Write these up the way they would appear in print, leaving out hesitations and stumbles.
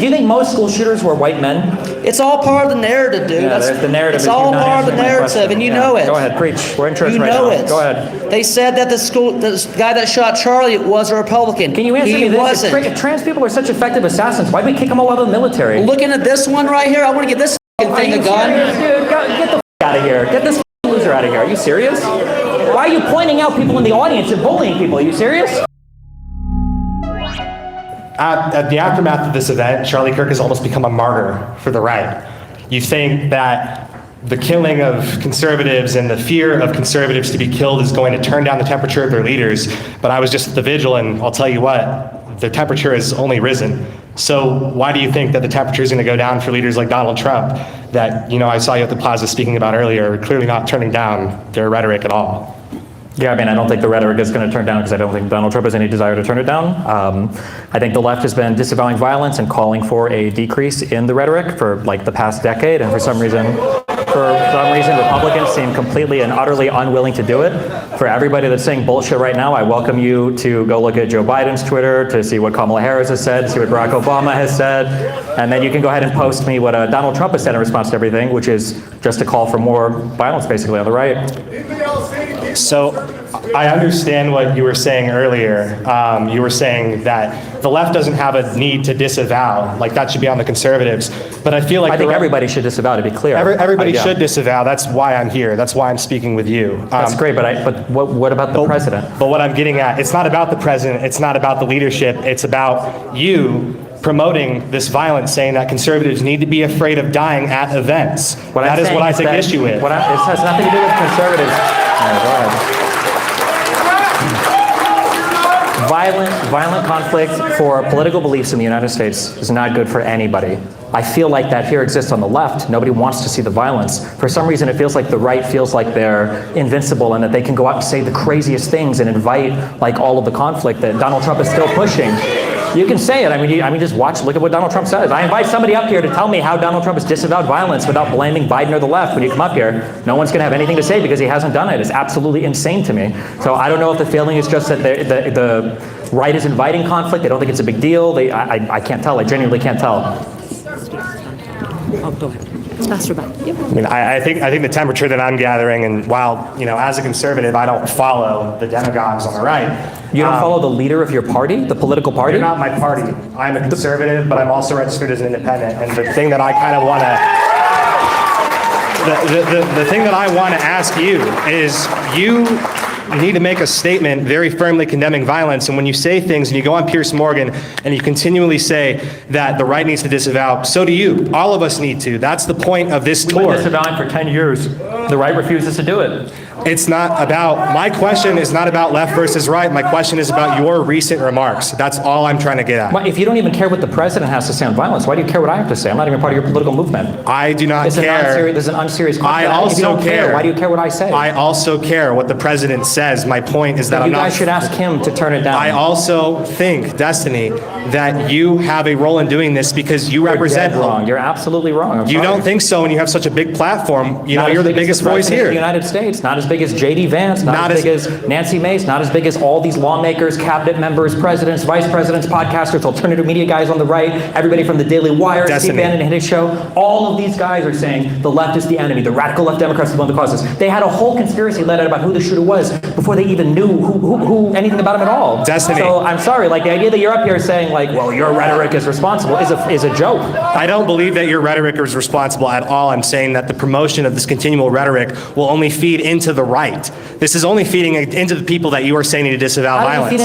Do you think most school shooters were white men? It's all part of the narrative, dude. Yeah, there's the narrative. It's all part of the narrative, and you know it. Go ahead, preach. We're in church right now. You know it. Go ahead. They said that the guy that shot Charlie was a Republican. Can you answer me He this? wasn't. If trans people are such effective assassans, why do we kick them all out of the military? Looking at this one right here, I want to get this thing a gun. Dude, get the out of here. Get this loser out of here. Are you serious? Why are you pointing out people in the audience and bullying people? Are you serious? At the aftermath of this event, Charlie Kirk has almost become a martyr for the right. You think that the killing of conservatives and the fear of conservatives to be killed is going to turn down the temperature of their leaders, but I was just at the vigil, and I'll tell you what, the temperature has only risen. So why do you think that the temperature is going to go down for leaders like Donald Trump that, I saw you at the plaza speaking about earlier, clearly not turning down their rhetoric at all? Yeah, I mean, I don't think the rhetoric is going to turn down because I don't think Donald Trump has any desire to turn it down. I think the left has been disavowing violence and calling for a decrease in the rhetoric for like the past decade, and for some reason Republicans seem completely and utterly unwilling to do it. For everybody that's saying bullshit right now, I welcome you to go look at Joe Biden's Twitter to see what Kamala Harris has said, to see what Barack Obama has said, and then you can go ahead and post me what Donald Trump has said in response to everything, which is just a call for more violence basically on the right. So I understand what you were saying earlier. You were saying that the left doesn't have a need to disavow, like that should be on the conservatives. But I feel like I think everybody should disavow, to be clear. Everybody should disavow. That's why I'm here. That's why I'm speaking with you. That's great, but what about the president? But what I'm getting at, it's not about the president. It's not about the leadership. It's about you promoting this violence, saying that conservatives need to be afraid of dying at events. That is what I take issue with. It has nothing to do with conservatives. Go ahead. Violent conflict for political beliefs in the United States is not good for anybody. I feel like that here exists on the left. Nobody wants to see the violence. For some reason, it feels like the right feels like they're invincible and that they can go out and say the craziest things and invite like all of the conflict that Donald Trump is still pushing. You can say it. I mean, just look at what Donald Trump says. I invite somebody up here to tell me how Donald Trump has disavowed violence without blaming Biden or the left. When you come up here, no one's going to have anything to say because he hasn't done it. It's absolutely insane to me. So I don't know if the feeling is just that the right is inviting conflict. They don't think it's a big deal. I can't tell. I genuinely can't tell. Oh, go ahead. Pastor Bud. Yep. I mean, I think the temperature that I'm gathering, and while, as a conservative, I don't follow the demagogues on the right. You don't follow the leader of your party, the political party? They're not my party. I'm a conservative, but I'm also registered as an independent. And the thing that I kind of want to, the thing that I want to ask you is, you need to make a statement very firmly condemning violence. And when you say things and you go on Piers Morgan and you continually say that the right needs to disavow, so do you. All of us need to. That's the point of this tour. We've been disavowing for 10 years. The right refuses to do it. It's not about, my question is not about left versus right. My question is about your recent remarks. That's all I'm trying to get at. Well, if you don't even care what the president has to say on violence, why do you care what I have to say? I'm not even part of your political movement. I do not care. There's an unserious conflict. I also if you don't care. Why do you care what I say? I also care what the president says. My point is that you guys should ask him to turn it down. I also think, Destiny, that you have a role in doing this because you represent. You're dead wrong. You're absolutely wrong. You don't think so when you have such a big platform. You're the biggest voice here. The United States, not as big as J.D. Vance, not as big as Nancy Mace, not as big as all these lawmakers, cabinet members, presidents, vice presidents, podcasters, alternative media guys on the right, everybody from the Daily Wire, Steve Bannon and his show. All of these guys are saying the left is the enemy. The radical left Democrats are one of the causes. They had a whole conspiracy led out about who the shooter was before they even knew who anything about him at all. Destiny. So I'm sorry, like the idea that you're up here saying like, well, your rhetoric is responsible is a joke. I don't believe that your rhetoric is responsible at all. I'm saying that the promotion of this continual rhetoric will only feed into the right. This is only feeding into the people that you are saying to disavow violence.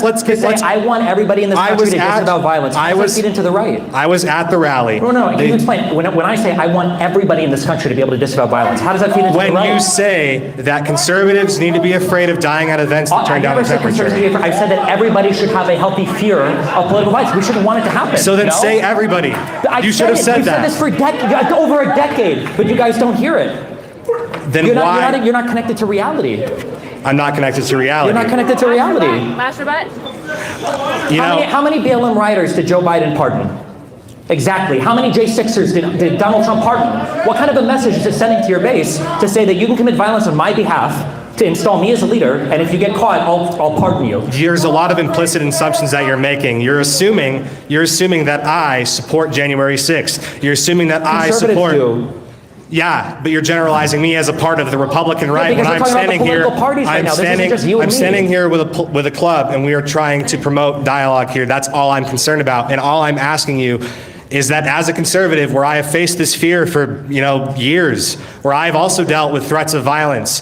Let's I want everybody in this country to disavow violence. How does that feed into the right? I was at the rally. No, can you explain? When I say I want everybody in this country to be able to disavow violence, how does that feed into the right? When you say that conservatives need to be afraid of dying at events that turn down the temperature. I said that everybody should have a healthy fear of political violence. We shouldn't want it to happen. So then say everybody. You should have said that. You've said this for over a decade, but you guys don't hear it. Then you're not connected to reality. I'm not connected to reality. You're not connected to reality. Master Butt? How many BLM rioters did Joe Biden pardon? Exactly. How many J6ers did Donald Trump pardon? What kind of a message is it sending to your base to say that you can commit violence on my behalf to install me as a leader, and if you get caught, I'll pardon you. There's a lot of implicit assumptions that you're making. You're assuming that I support January 6th. You're assuming that I support. Conservatives do. Yeah, but you're generalizing me as a part of the Republican right. because When we're I'm talking about the standing here, political parties right I'm now. This isn't standing, just you and I'm me. standing here with a club, and we are trying to promote dialogue here. That's all I'm concerned about, and all I'm asking you is that as a conservative, where I have faced this fear for years, where I've also dealt with threats of violence.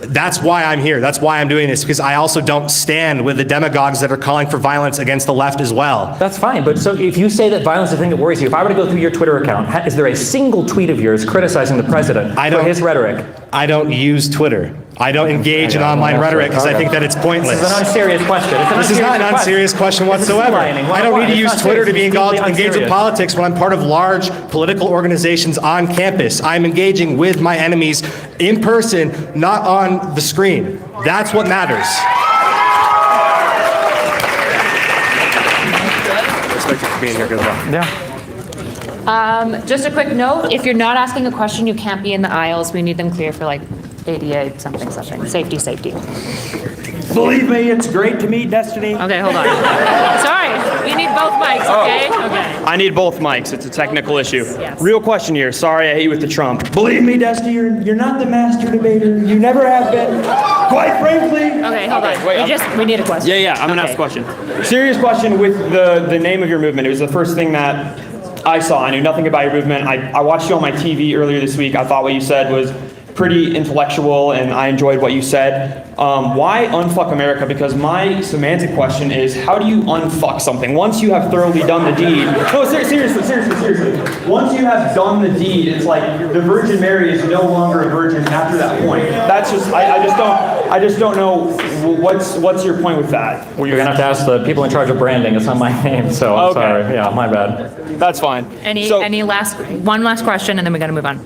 That's why I'm here. That's why I'm doing this, because I also don't stand with the demagogues that are calling for violence against the left as well. That's fine, but so if you say that violence is the thing that worries you, if I were to go through your Twitter account, is there a single tweet of yours criticizing the president for his rhetoric? I don't use Twitter. I don't engage in online rhetoric because I think that it's pointless. This is an unserious question. This is not an unserious question whatsoever. I don't need to use Twitter to be engaged with politics when I'm part of large political organizations on campus. I'm engaging with my enemies in person, not on the screen. That's what matters. Respect you for being here, good luck. Yeah. Just a quick note, if you're not asking a question, you can't be in the aisles. We need them clear for like ADA something. Safety. Believe me, it's great to meet Destiny. Okay, hold on. Sorry, we need both mics, okay? Okay. I need both mics. It's a technical issue. Yes. Real question here. Sorry, I hate you with the Trump. Believe me, Destiny, you're not the master debater. You never have been. Quite frankly. Okay, hold on. wait, We need a question. Yeah, I'm gonna ask a Okay. question. Serious question with the name of your movement. It was the first thing that I saw. I knew nothing about your movement. I watched you on my TV earlier this week. I thought what you said was pretty intellectual, and I enjoyed what you said. Why unfuck America? Because my semantic question is, how do you unfuck something? Once you have thoroughly done the deed. No, seriously. Once you have done the deed, it's like the Virgin Mary is no longer a virgin after that point. That's just, I just don't know what's your point with that. Well, you're gonna have to ask the people in charge of branding. It's not my name, so I'm Okay. sorry. Yeah, my bad. That's fine. One last question, and then we gotta move on.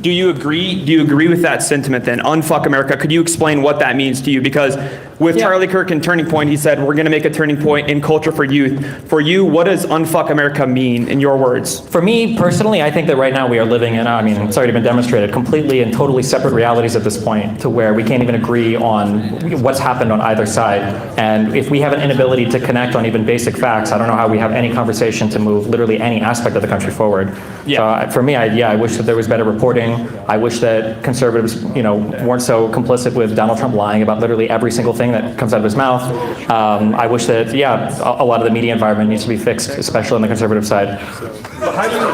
Do you agree with that sentiment then? Unfuck America. Could you explain what that means to you? Because with Charlie Kirk and Turning Point, he said, we're going to make a turning point in culture for youth. For you, what does unfuck America mean in your words? For me, personally, I think that right now we are living in, it's already been demonstrated, completely and totally separate realities at this point, to where we can't even agree on what's happened on either side. And if we have an inability to connect on even basic facts, I don't know how we have any conversation to move literally any aspect of the country forward. Yeah. So for me, I wish that there was better reporting. I wish that conservatives, weren't so complicit with Donald Trump lying about literally every single thing that comes out of his mouth. I wish that, a lot of the media environment needs to be fixed, especially on the conservative side. How do you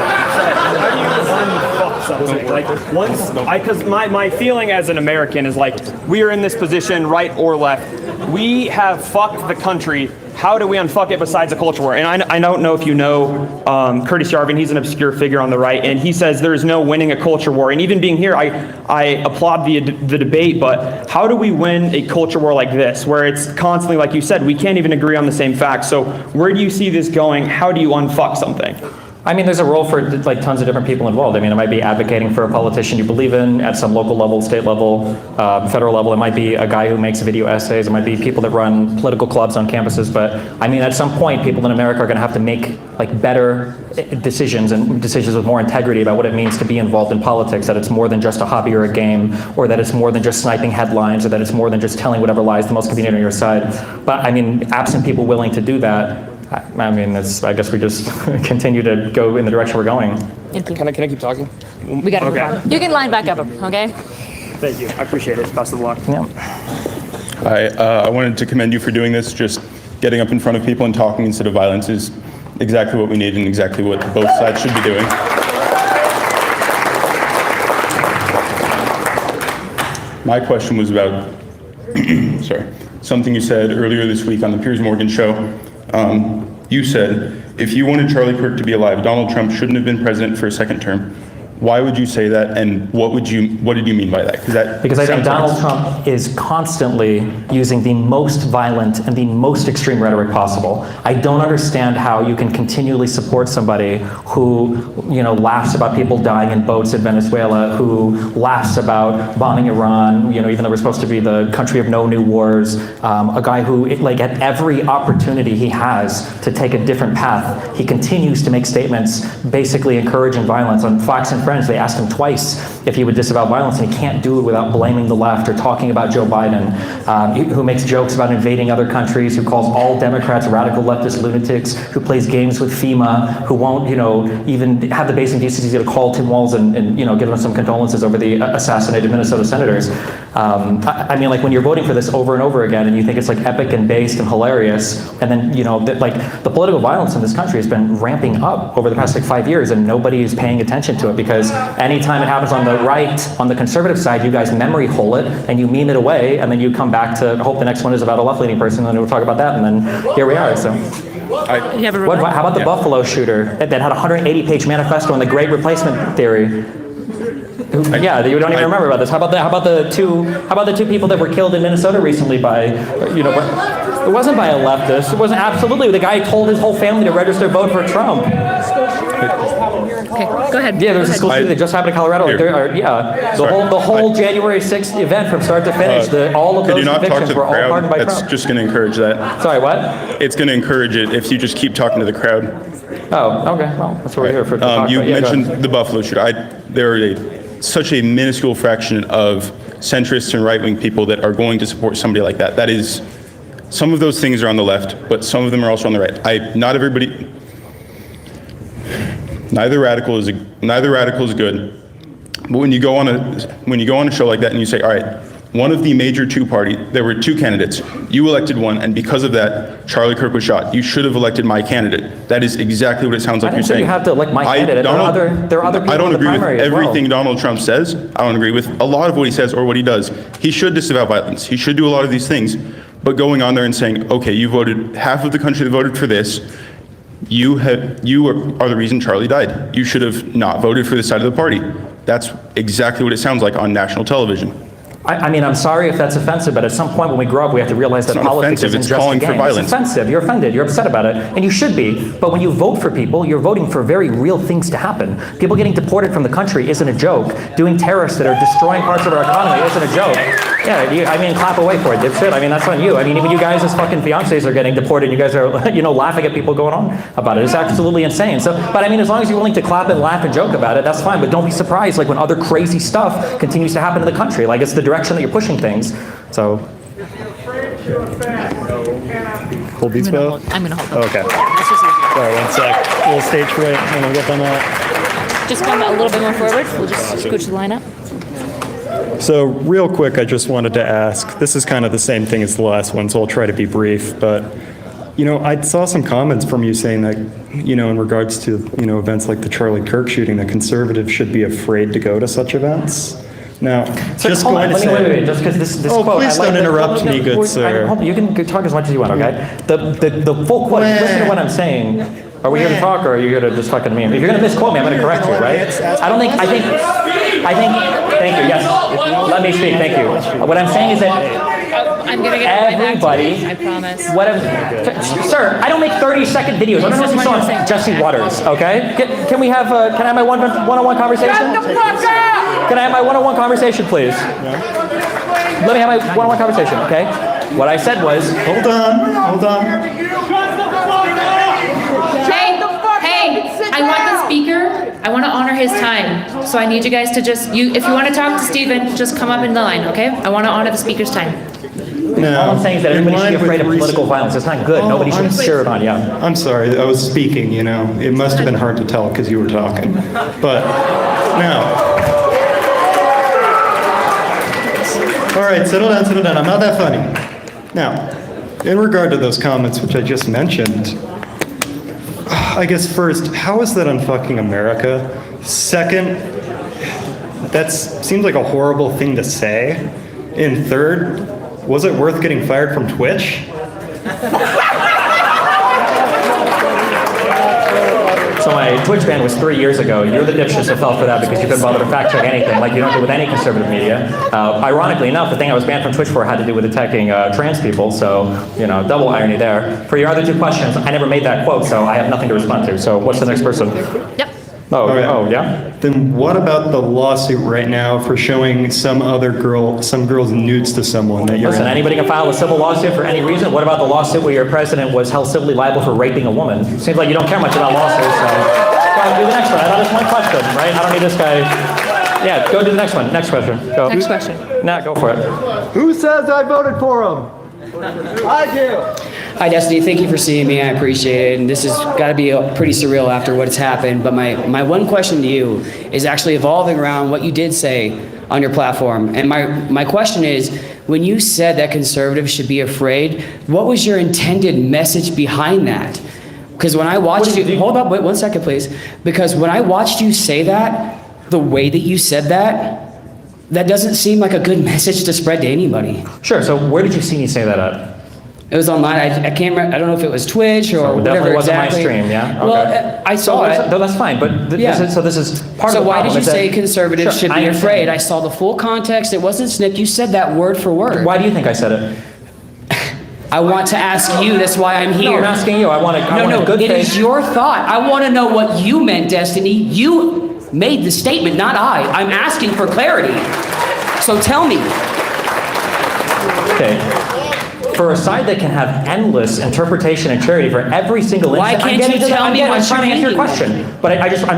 unfuck something? Like because my feeling as an American is like, we are in this position, right or left. We have fucked the country. How do we unfuck it besides a culture war? And I don't know if you know Curtis Yarvin. He's an obscure figure on the right, and he says there is no winning a culture war. And even being here, I applaud the debate, but how do we win a culture war like this, where it's constantly, like you said, we can't even agree on the same facts? So where do you see this going? How do you unfuck something? There's a role for tons of different people involved. It might be advocating for a politician you believe in at some local level, state level, federal level. It might be a guy who makes video essays. It might be people that run political clubs on campuses. But at some point, people in America are going to have to make better decisions, and decisions with more integrity about what it means to be involved in politics. That it's more than just a hobby or a game, or that it's more than just sniping headlines, or that it's more than just telling whatever lies the most convenient on your side. But absent people willing to do that, I guess we just continue to go in the direction we're going. Thank you. Can I keep talking? We gotta move on. You can line back up, okay? Thank you. I appreciate it. Best of luck. Yeah. I wanted to commend you for doing this. Just getting up in front of people and talking instead of violence is exactly what we need and exactly what both sides should be doing. My question was about, something you said earlier this week on the Piers Morgan show. You said, if you wanted Charlie Kirk to be alive, Donald Trump shouldn't have been president for a second term. Why would you say that, and what did you mean by that? Because I think Donald Trump is constantly using the most violent and the most extreme rhetoric possible. I don't understand how you can continually support somebody who, laughs about people dying in boats in Venezuela, who laughs about bombing Iran, even though we're supposed to be the country of no new wars. A guy who, at every opportunity he has to take a different path, he continues to make statements basically encouraging violence on Fox and friends, they asked him twice if he would disavow violence, and he can't do it without blaming the left or talking about Joe Biden, who makes jokes about invading other countries, who calls all Democrats radical leftist lunatics, who plays games with FEMA, who won't, even have the basic decency to call Tim Walz and give him some condolences over the assassinated Minnesota senators. I mean, like, when you're voting for this over and over again, and you think it's like epic and based and hilarious, and then the political violence in this country has been ramping up over the past 5 years, and nobody is paying attention to it, because anytime it happens on the right, on the conservative side, you guys memory hole it and you meme it away, and then you come back to hope the next one is about a left-leaning person, and then we'll talk about that, and then here we are. So, how about the Buffalo shooter that had a 180-page manifesto on the Great Replacement Theory? Yeah, you don't even remember about this. How about the two people that were killed in Minnesota recently by, it wasn't by a leftist. It wasn't absolutely. The guy told his whole family to register vote for Trump. Okay, go ahead. Yeah, there was a school shooting that just happened in Colorado. The whole January 6th event from start to finish, all of those convictions were all pardoned by Trump. That's just going to encourage that. Sorry, what? It's going to encourage it if you just keep talking to the crowd. Oh, okay. Well, that's what we're here for. You mentioned the Buffalo shooter. There are such a minuscule fraction of centrists and right-wing people that are going to support somebody like that. That is, some of those things are on the left, but some of them are also on the right. Not everybody. Neither radical is good. But when you go on a show like that and you say, all right, one of the major there were two candidates. You elected one, and because of that, Charlie Kirk was shot. You should have elected my candidate. That is exactly what it sounds like you're saying. You have to elect my candidate. There are other people I don't in the agree with primary as well. everything Donald Trump says. I don't agree with a lot of what he says or what he does. He should disavow violence. He should do a lot of these things. But going on there and saying, okay, you voted, half of the country that voted for this, you are the reason Charlie died. You should have not voted for this side of the party. That's exactly what it sounds like on national television. I mean, I'm sorry if that's offensive, but at some point when we grow up, we have to realize that politics isn't just a game. It's offensive. You're offended. You're upset about it, and you should be. But when you vote for people, you're voting for very real things to happen. People getting deported from the country isn't a joke. Doing terrorists that are destroying parts of our economy isn't a joke. Yeah, clap away for it, dipshit. I mean, that's on you. I mean, even you guys' fucking fiancés are getting deported, and you guys are, laughing at people going on about it. It's absolutely insane. So, but I mean, as long as you're willing to clap and laugh and joke about it, that's fine. But don't be surprised, when other crazy stuff continues to happen in the country. It's the direction that you're pushing things. So. Hold these both? I'm going to hold them. Okay. Sorry, 1 sec. A little stage right, and we'll get them out. Just come a little bit more forward. We'll just scooch the line up. So real quick, I just wanted to ask, this is kind of the same thing as the last one, so I'll try to be brief, but, I saw some comments from you saying that, in regards to, events like the Charlie Kirk shooting, that conservatives should be afraid to go to such events. Now, just going to say... Wait, just because this quote... please don't interrupt me, good sir. You can talk as much as you want, okay? The full quote, listen to what I'm saying. Are we here to talk, or are you here to just fucking meme? If you're going to misquote me, I'm going to correct you, right? I think, thank you, yes. Let me speak, thank you. What I'm saying is that I'm going to get everybody, I promise. Sir, I don't make 30-second videos. I'm not just on Jesse Waters, okay? Can I have my one-on-one conversation? Shut the fuck up! Can I have my one-on-one conversation, please? Let me have my one-on-one conversation, okay? What I said was... Hold on. Hey, I want the speaker. I want to honor his time. So I need you guys to if you want to talk to Stephen, just come up in the line, okay? I want to honor the speaker's time. All I'm saying is that everybody should be afraid of political violence. It's not good. Nobody should cheer it on, yeah. I'm sorry, I was speaking, It must have been hard to tell because you were talking. But now... All right, settle down. I'm not that funny. Now, in regard to those comments which I just mentioned, I guess first, how is that unfucking America? Second, that seems like a horrible thing to say. And third, was it worth getting fired from Twitch? So my Twitch ban was 3 years ago. You're the dipshits that fell for that because you couldn't bother to fact check anything, like you don't do with any conservative media. Ironically enough, the thing I was banned from Twitch for had to do with attacking trans people, so, double irony there. For your other two questions, I never made that quote, so I have nothing to respond to. So what's the next person? Yep. Oh, yeah? Then what about the lawsuit right now for showing some girl's nudes to someone that you're... Listen, anybody can file a civil lawsuit for any reason. What about the lawsuit where your president was held civilly liable for raping a woman? Seems like you don't care much about lawsuits, so... do the next one. I thought it was one question, right? I don't need this guy. Yeah, go do the next one. Next question. Go. Next question. Nah, go for it. Who says I voted for him? I do. Hi, Destiny. Thank you for seeing me. I appreciate it. And this has got to be pretty surreal after what's happened. But my one question to you is actually evolving around what you did say on your platform. And my question is, when you said that conservatives should be afraid, what was your intended message behind that? Because when I watched you, hold up, wait 1 second, please. Because when I watched you say that, the way that you said that doesn't seem like a good message to spread to anybody. Sure. So where did you see me say that at? It was online. I can't remember. I don't know if it was Twitch or whatever definitely wasn't exactly. my stream, yeah? Okay. Well, I saw it. No, that's fine. But Yeah. this is part So of the why problem. did you is that- say conservatives Sure, should I be understand. afraid? I saw the full context. It wasn't snipped. You said that word for word. Why do you think I said it? I want to ask you. That's why I'm here. No, I'm asking you. I want a No, good it faith. is your thought. I want to know what you meant, Destiny. You made the statement, not I. I'm asking for clarity. So tell me. Okay. For a side that can have endless interpretation and charity for every single Why instance, can't you tell me I'm what trying to you answer your mean? question, but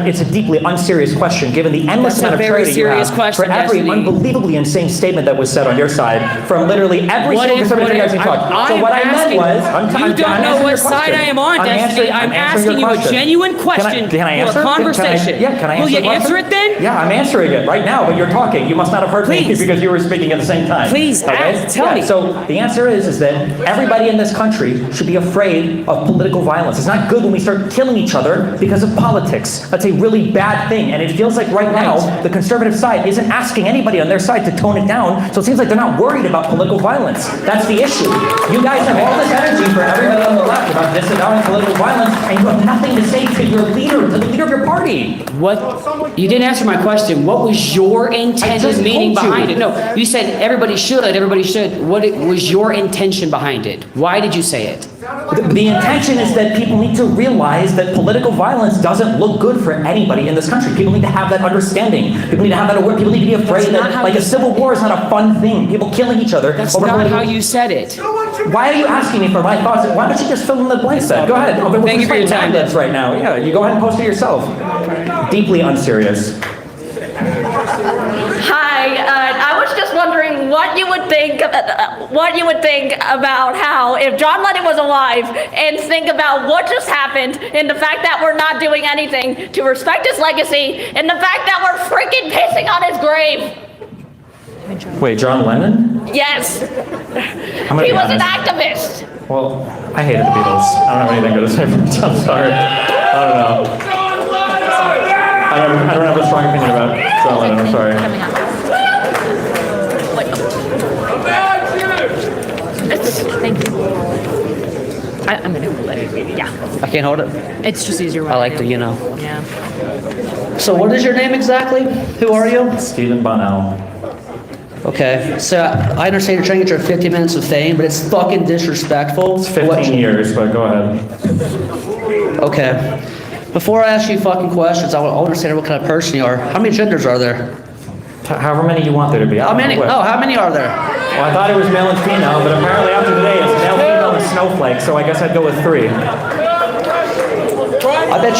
it's a deeply unserious question given the endless That's a amount of very charity you serious have question, for every Destiny. unbelievably insane statement that was said on your side from literally every What single if- conservative what if- thing I've seen talk. So I'm what I meant asking- was, You don't know what side I am on, Destiny. I'm asking you a genuine question Can I answer? for a conversation. Can I answer Will you the question? answer it then? Yeah, I'm answering it right now, but you're talking. You must not have heard me Please. because you were speaking at the same time. Please, tell me. So the answer is that everybody in this country should be afraid of political violence. It's not good when we start killing each other because of politics. That's a really bad thing. And it feels like right now, the conservative side isn't asking anybody on their side to tone it down. So it seems like they're not worried about political violence. That's the issue. You guys have all this energy for everybody on the left about disavowing political violence, and you have nothing to say to your leader, to the leader of your party. What? You didn't answer my question. What was your intended just meaning told you. behind it? No, you said everybody should, everybody should. What was your intention behind it? Why did you say it? The intention is that people need to realize that political violence doesn't look good for anybody in this country. People need to have that understanding. People need to have that awareness. People need to be afraid That's not that, how like, you a civil war is not a fun thing. People killing each other. That's over not political- how you said it. Why are you asking me for my thoughts? Why don't you just fill in the blanks then? Go ahead. Thank you for your time. Right now. Yeah, you go ahead and post it yourself. Deeply unserious. Hi, I was just wondering what you would think about how if John Lennon was alive, and think about what just happened and the fact that we're not doing anything to respect his legacy and the fact that we're freaking pissing on his grave. Wait, John Lennon? Yes, I'm gonna he be was an honest. activist. Well, I hated the Beatles. I don't have anything good to say for it. I'm sorry. I don't know. I don't have a strong opinion about John Lennon. I'm sorry. Thank you. I'm gonna hold it. Yeah. I can't hold it. It's just easier. I like to, Yeah. So what is your name exactly? Who are you? Stephen Bonnell. Okay, so I understand you're trying to get your 50 minutes of fame, but it's fucking disrespectful. It's 15 years, but go ahead. Okay. Before I ask you fucking questions, I want to understand what kind of person you are. How many genders are there? However many you want there to be. How many? Well, How many are there? I thought it was male and female, but apparently after today it's male, female, and snowflake, so I guess I'd go with 3. I bet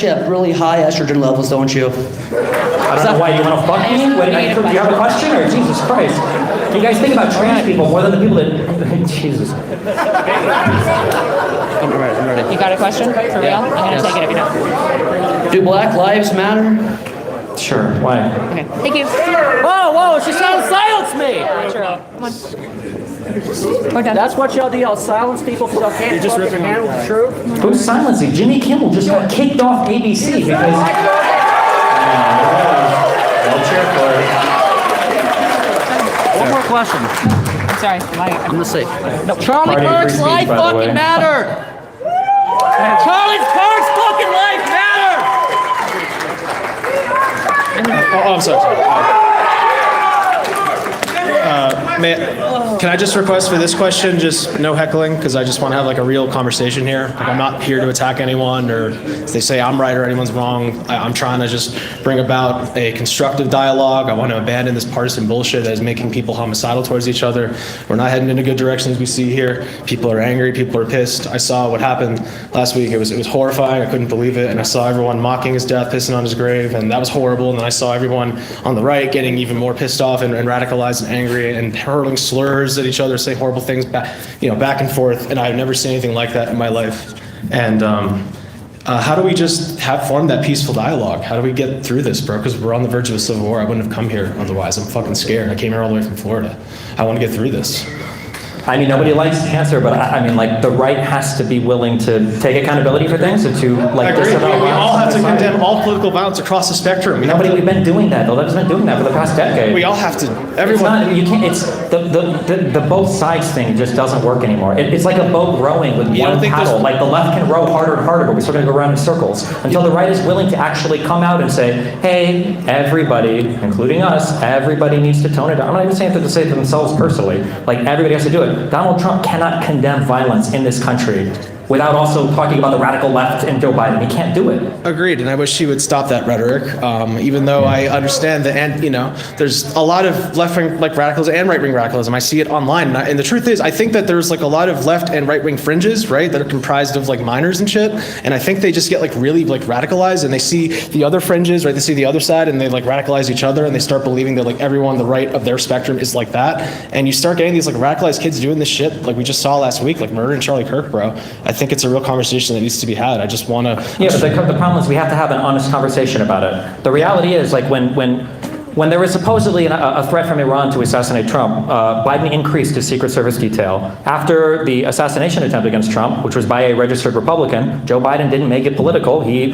you have really high estrogen levels, don't you? I don't know why. You want to fuck me? Wait, do you have a question? Or Jesus Christ? You guys think about trans people more than the people that... Jesus. I'm ready. You got a question? For real? Yeah. I'm gonna Yes. take it if you don't. Do Black Lives Matter? Sure, why? Okay. Thank you. Whoa, she's trying to silence me! Come on. We're done. That's what y'all do, y'all silence people because y'all can't fucking handle the truth? Who's silencing? Jimmy Kimmel just got kicked off ABC because... I'll cheer for it. One more question. I'm sorry. I'm gonna see. Charlie Party Kirk's free speech, life by the way. fucking mattered! Charlie Kirk's fucking life mattered! Oh, I'm sorry. Can I just request for this question, just no heckling, because I just want to have like a real conversation here. Like, I'm not here to attack anyone, or if they say I'm right or anyone's wrong. I'm trying to just bring about a constructive dialogue. I want to abandon this partisan bullshit that is making people homicidal towards each other. We're not heading into good directions we see here. People are angry, people are pissed. I saw what happened last week. It was horrifying. I couldn't believe it. And I saw everyone mocking his death, pissing on his grave, and that was horrible. And then I saw everyone on the right getting even more pissed off and radicalized and angry and hurling slurs at each other, saying horrible things back and forth. And I've never seen anything like that in my life. And how do we just form that peaceful dialogue? How do we get through this, bro? Because we're on the verge of a civil war. I wouldn't have come here otherwise. I'm fucking scared. I came here all the way from Florida. I want to get through this. I mean, nobody likes cancer, but I mean, like, the right has to be willing to take accountability for things and to, like, disavow We all have violence to on the side. condemn all political violence across the spectrum. We've been doing that, though. That's been doing that for the past decade. We all have to. It's Everyone. not, you can't, it's the both sides thing just doesn't work anymore. It's like a boat rowing with one paddle. Like, the left can row harder and harder, but we're still going to go around in circles until the right is willing to actually come out and say, hey, everybody, including us, everybody needs to tone it down. I'm not even saying to say it to themselves personally. Like, everybody has to do it. Donald Trump cannot condemn violence in this country without also talking about the radical left and Joe Biden. He can't do it. Agreed, and I wish he would stop that rhetoric. Even though I understand that, and there's a lot of left-wing like radicalism and right-wing radicalism. I see it online, and the truth is, I think that there's like a lot of left and right-wing fringes, right, that are comprised of like minors and shit. And I think they just get like really like radicalized, and they see the other fringes, right? They see the other side, and they like radicalize each other, and they start believing that like everyone on the right of their spectrum is like that. And you start getting these like radicalized kids doing this shit, like we just saw last week, like murdering Charlie Kirk, bro. I think it's a real conversation that needs to be had. I just want to. Yeah, but the problem is we have to have an honest conversation about it. The reality is, like, when there was supposedly a threat from Iran to assassinate Trump, Biden increased his Secret Service detail. After the assassination attempt against Trump, which was by a registered Republican, Joe Biden didn't make it political. He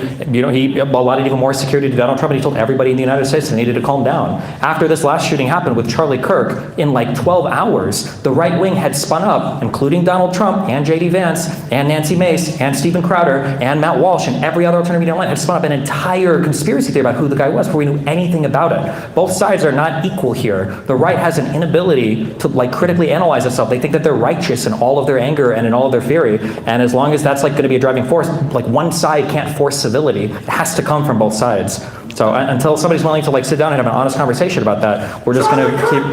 allotted even more security to Donald Trump, and he told everybody in the United States they needed to calm down. After this last shooting happened with Charlie Kirk, in like 12 hours, the right wing had spun up, including Donald Trump and J.D. Vance and Nancy Mace and Stephen Crowder and Matt Walsh and every other alternative media online, had spun up an entire conspiracy theory about who the guy was before we knew anything about it. Both sides are not equal here. The right has an inability to like critically analyze itself. They think that they're righteous in all of their anger and in all of their fury. And as long as that's like going to be a driving force, like one side can't force civility. It has to come from both sides. So until somebody's willing to like sit down and have an honest conversation about that, we're just going to keep.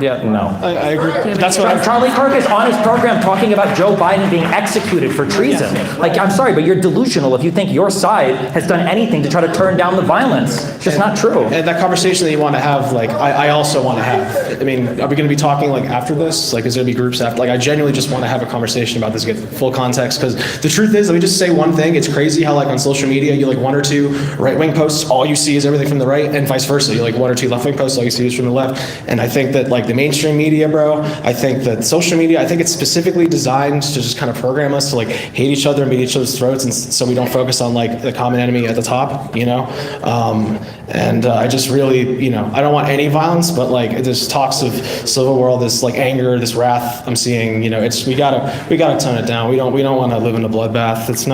Yeah, no. I agree. That's what Charlie Kirk is on his program talking about Joe Biden being executed for treason. Like, I'm sorry, but you're delusional if you think your side has done anything to try to turn down the violence. It's just not true. And that conversation that you want to have, like, I also want to have. I mean, are we going to be talking like after this? Like, is there going to be groups after? Like, I genuinely just want to have a conversation about this, get full context. Because the truth is, let me just say one thing. It's crazy how like on social media, you like one or two right-wing posts, all you see is everything from the right, and vice versa. You like one or two left-wing posts, all you see is from the left. And I think that like the mainstream media, bro, I think that social media, I think it's specifically designed to just kind of program us to like hate each other and beat each other's throats, and so we don't focus on like the common enemy at the top, I just really, I don't want any violence, but like there's talks of civil war, this like anger, this wrath I'm seeing, it's we gotta tone it down. We don't want to live in a bloodbath. That's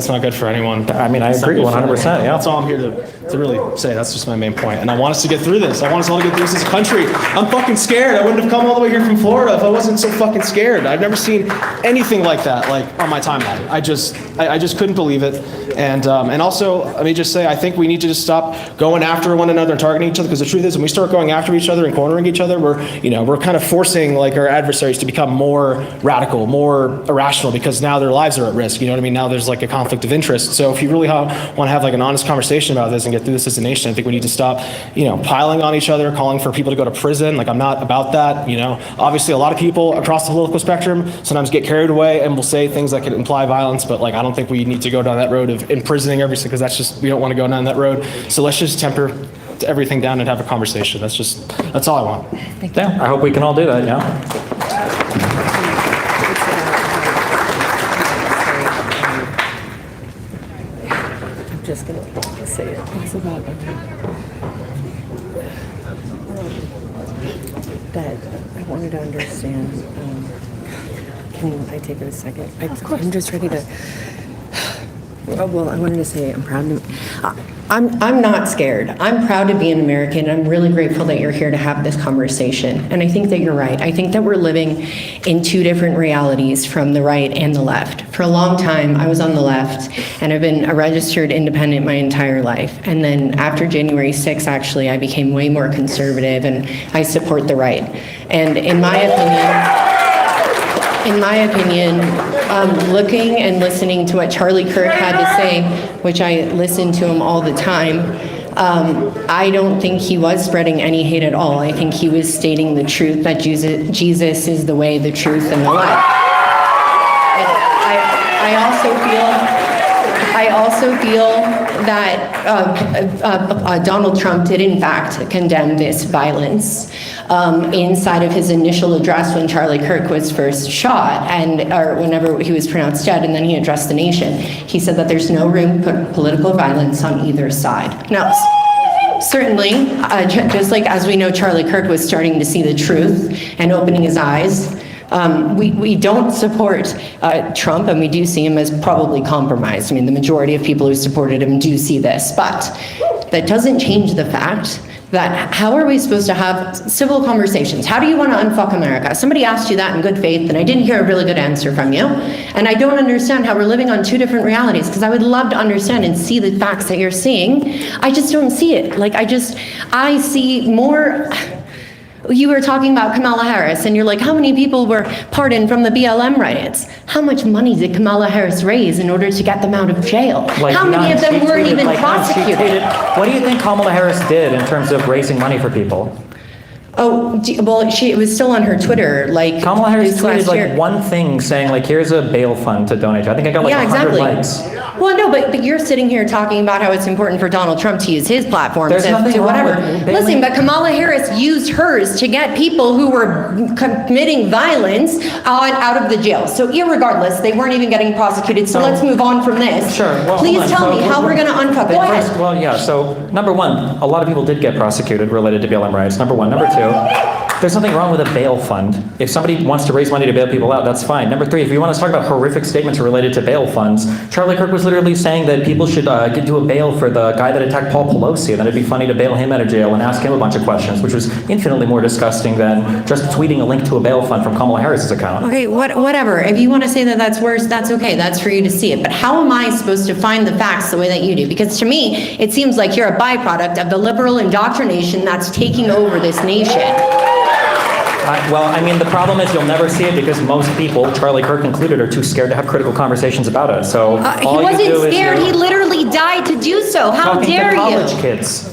not good for anyone. I mean, I agree 100%. Yeah, that's all I'm here to really say. That's just my main point. And I want us to get through this. I want us all to get through this as a country. I'm fucking scared. I wouldn't have come all the way here from Florida if I wasn't so fucking scared. I've never seen anything like that, like on my timeline. I just couldn't believe it. And also, let me just say, I think we need to just stop going after one another and targeting each other, because the truth is, when we start going after each other and cornering each other, we're kind of forcing like our adversaries to become more radical, more irrational, because now their lives are at risk. You know what I mean? Now there's like a conflict of interest. So if you really want to have like an honest conversation about this and get through this as a nation, I think we need to stop, piling on each other, calling for people to go to prison. Like, I'm not about that. Obviously a lot of people across the political spectrum sometimes get carried away and will say things that could imply violence, but like I don't think we need to go down that road of imprisoning everything, because we don't want to go down that road. So let's just temper everything down and have a conversation. That's all I want. Yeah, I hope we can all do that. Yeah. I'm just gonna say it. It's about that I wanted to understand. Can I take it a second? I'm just ready to. Oh, well, I wanted to say I'm proud to. I'm not scared. I'm proud to be an American. I'm really grateful that you're here to have this conversation. And I think that you're right. I think that we're living in two different realities from the right and the left. For a long time, I was on the left, and I've been a registered independent my entire life. And then after January 6th, actually, I became way more conservative, and I support the right. And in my opinion, looking and listening to what Charlie Kirk had to say, which I listen to him all the time, I don't think he was spreading any hate at all. I think he was stating the truth, that Jesus is the way, the truth, and the life. And I also feel that Donald Trump did in fact condemn this violence inside of his initial address when Charlie Kirk was first shot, or whenever he was pronounced dead, and then he addressed the nation. He said that there's no room for political violence on either side. Now, certainly, just like as we know Charlie Kirk was starting to see the truth and opening his eyes, we don't support Trump, and we do see him as probably compromised. I mean, the majority of people who supported him do see this, but that doesn't change the fact that how are we supposed to have civil conversations? How do you want to unfuck America? Somebody asked you that in good faith, and I didn't hear a really good answer from you. And I don't understand how we're living on two different realities, because I would love to understand and see the facts that you're seeing. I just don't see it. Like, I see more. You were talking about Kamala Harris, and you're like, how many people were pardoned from the BLM riots? How much money did Kamala Harris raise in order to get them out of jail? How many of them weren't even prosecuted? What do you think Kamala Harris did in terms of raising money for people? Oh, well, it was still on her Twitter, like Kamala Harris tweeted like one thing saying like, here's a bail fund to donate to. I think I got like 100 likes. Well, no, but you're sitting here talking about how it's important for Donald Trump to use his platform There's nothing to wrong whatever. with Listen, but Kamala Harris used hers to get people who were committing violence out of the jail. So irregardless, they weren't even getting prosecuted. So let's move on from this. Sure. Well, please tell me how we're going to unfuck. Go ahead. Well, yeah. So number one, a lot of people did get prosecuted related to BLM riots. Number one. Number two, there's nothing wrong with a bail fund. If somebody wants to raise money to bail people out, that's fine. Number three, if you want to talk about horrific statements related to bail funds, Charlie Kirk was literally saying that people should do a bail for the guy that attacked Paul Pelosi, and that it'd be funny to bail him out of jail and ask him a bunch of questions, which was infinitely more disgusting than just tweeting a link to a bail fund from Kamala Harris's account. Okay, whatever. If you want to say that that's worse, that's okay. That's for you to see it. But how am I supposed to find the facts the way that you do? Because to me, it seems like you're a byproduct of the liberal indoctrination that's taking over this nation. Well, I mean, the problem is you'll never see it because most people, Charlie Kirk included, are too scared to have critical conversations about it. So he wasn't scared. He literally died to do so. How dare you? Talking to college kids.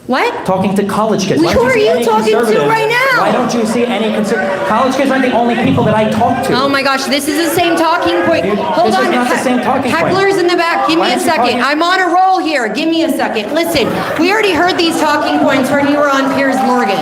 What? Talking to college kids. Who are you talking to right now? Why don't you see any college kids aren't the only people that I talk to. Oh my gosh, this is the same talking point. Hold on. This is not the same talking point. Hecklers in the back, give me a second. I'm on a roll here. Give me a second. Listen, we already heard these talking points when you were on Piers Morgan.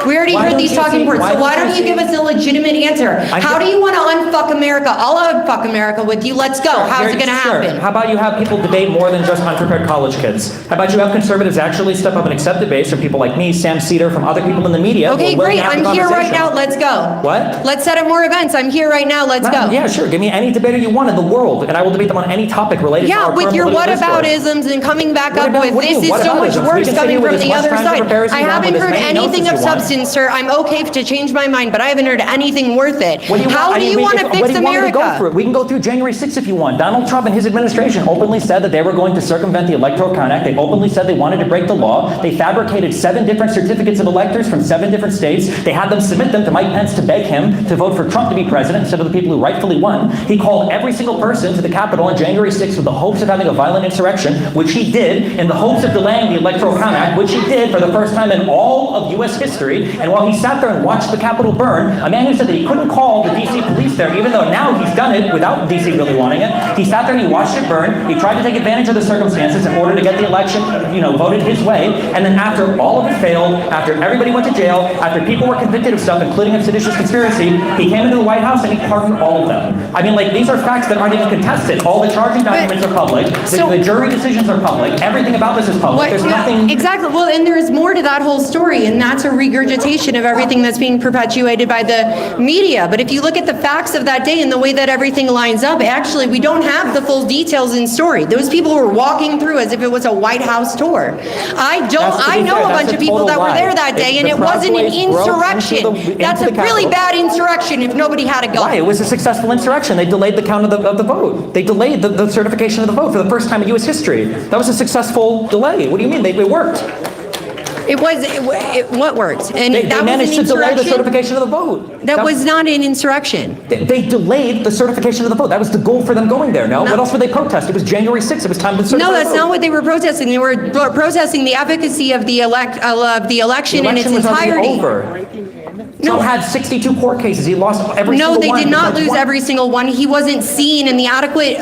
We already heard these talking points, so why don't you give us a legitimate answer? How do you want to unfuck America? I'll unfuck America with you. Let's go. How's it going to happen? How about you have people debate more than just unprepared college kids? How about you have conservatives actually step up and accept debates from people like me, Sam Cedar, from other people in the media? Okay, great. I'm here right now. Let's go. What? Let's set up more events. I'm here right now. Let's go. Yeah, sure. Give me any debater you want in the world, and I will debate them on any topic related to our Yeah, with your whataboutisms and coming back up with this is so much worse coming from the other side. I haven't heard anything of substance, sir. I'm okay to change my mind, but I haven't heard anything worth it. How do you want to fix America? We can go through January 6th if you want. Donald Trump and his administration openly said that they were going to circumvent the Electoral Count Act. They openly said they wanted to break the law. They fabricated 7 different certificates of electors from 7 different states. They had them submit them to Mike Pence to beg him to vote for Trump to be president instead of the people who rightfully won. He called every single person to the Capitol on January 6th with the hopes of having a violent insurrection, which he did, in the hopes of delaying the Electoral Count Act, which he did for the first time in all of U.S. history. And while he sat there and watched the Capitol burn, a man who said that he couldn't call the D.C. police there, even though now he's done it without D.C. really wanting it. He sat there and he watched it burn. He tried to take advantage of the circumstances in order to get the election, voted his way. And then after all of it failed, after everybody went to jail, after people were convicted of stuff, including a seditious conspiracy, he came into the White House and he pardoned all of them. I mean, like, these are facts that aren't even contested. All the charging documents are public. The jury decisions are public. Everything about this is public. There's nothing. Exactly. Well, and there's more to that whole story, and that's a regurgitation regurgitation of everything that's being perpetuated by the media. But if you look at the facts of that day and the way that everything lines up, actually, we don't have the full details in story. Those people were walking through as if it was a White House tour. I know a bunch of people that were there that day, and it wasn't an insurrection. That's a really bad insurrection if nobody had a gun. Why? It was a successful insurrection. They delayed the count of the vote. They delayed the certification of the vote for the first time in U.S. history. That was a successful delay. What do you mean? It worked. What worked? And They that managed was an to delay the insurrection? certification of the vote. That was not an insurrection. They delayed the certification of the vote. That was the goal for them going there. No? What else would they protest? It was January 6th. It was time to certify No, the that's vote. not what they were protesting. They were protesting the efficacy of the election in its was already entirety. over. Trump had 62 court cases. He lost every single No, one. they did not lose One. every single one. He wasn't seen, and the adequate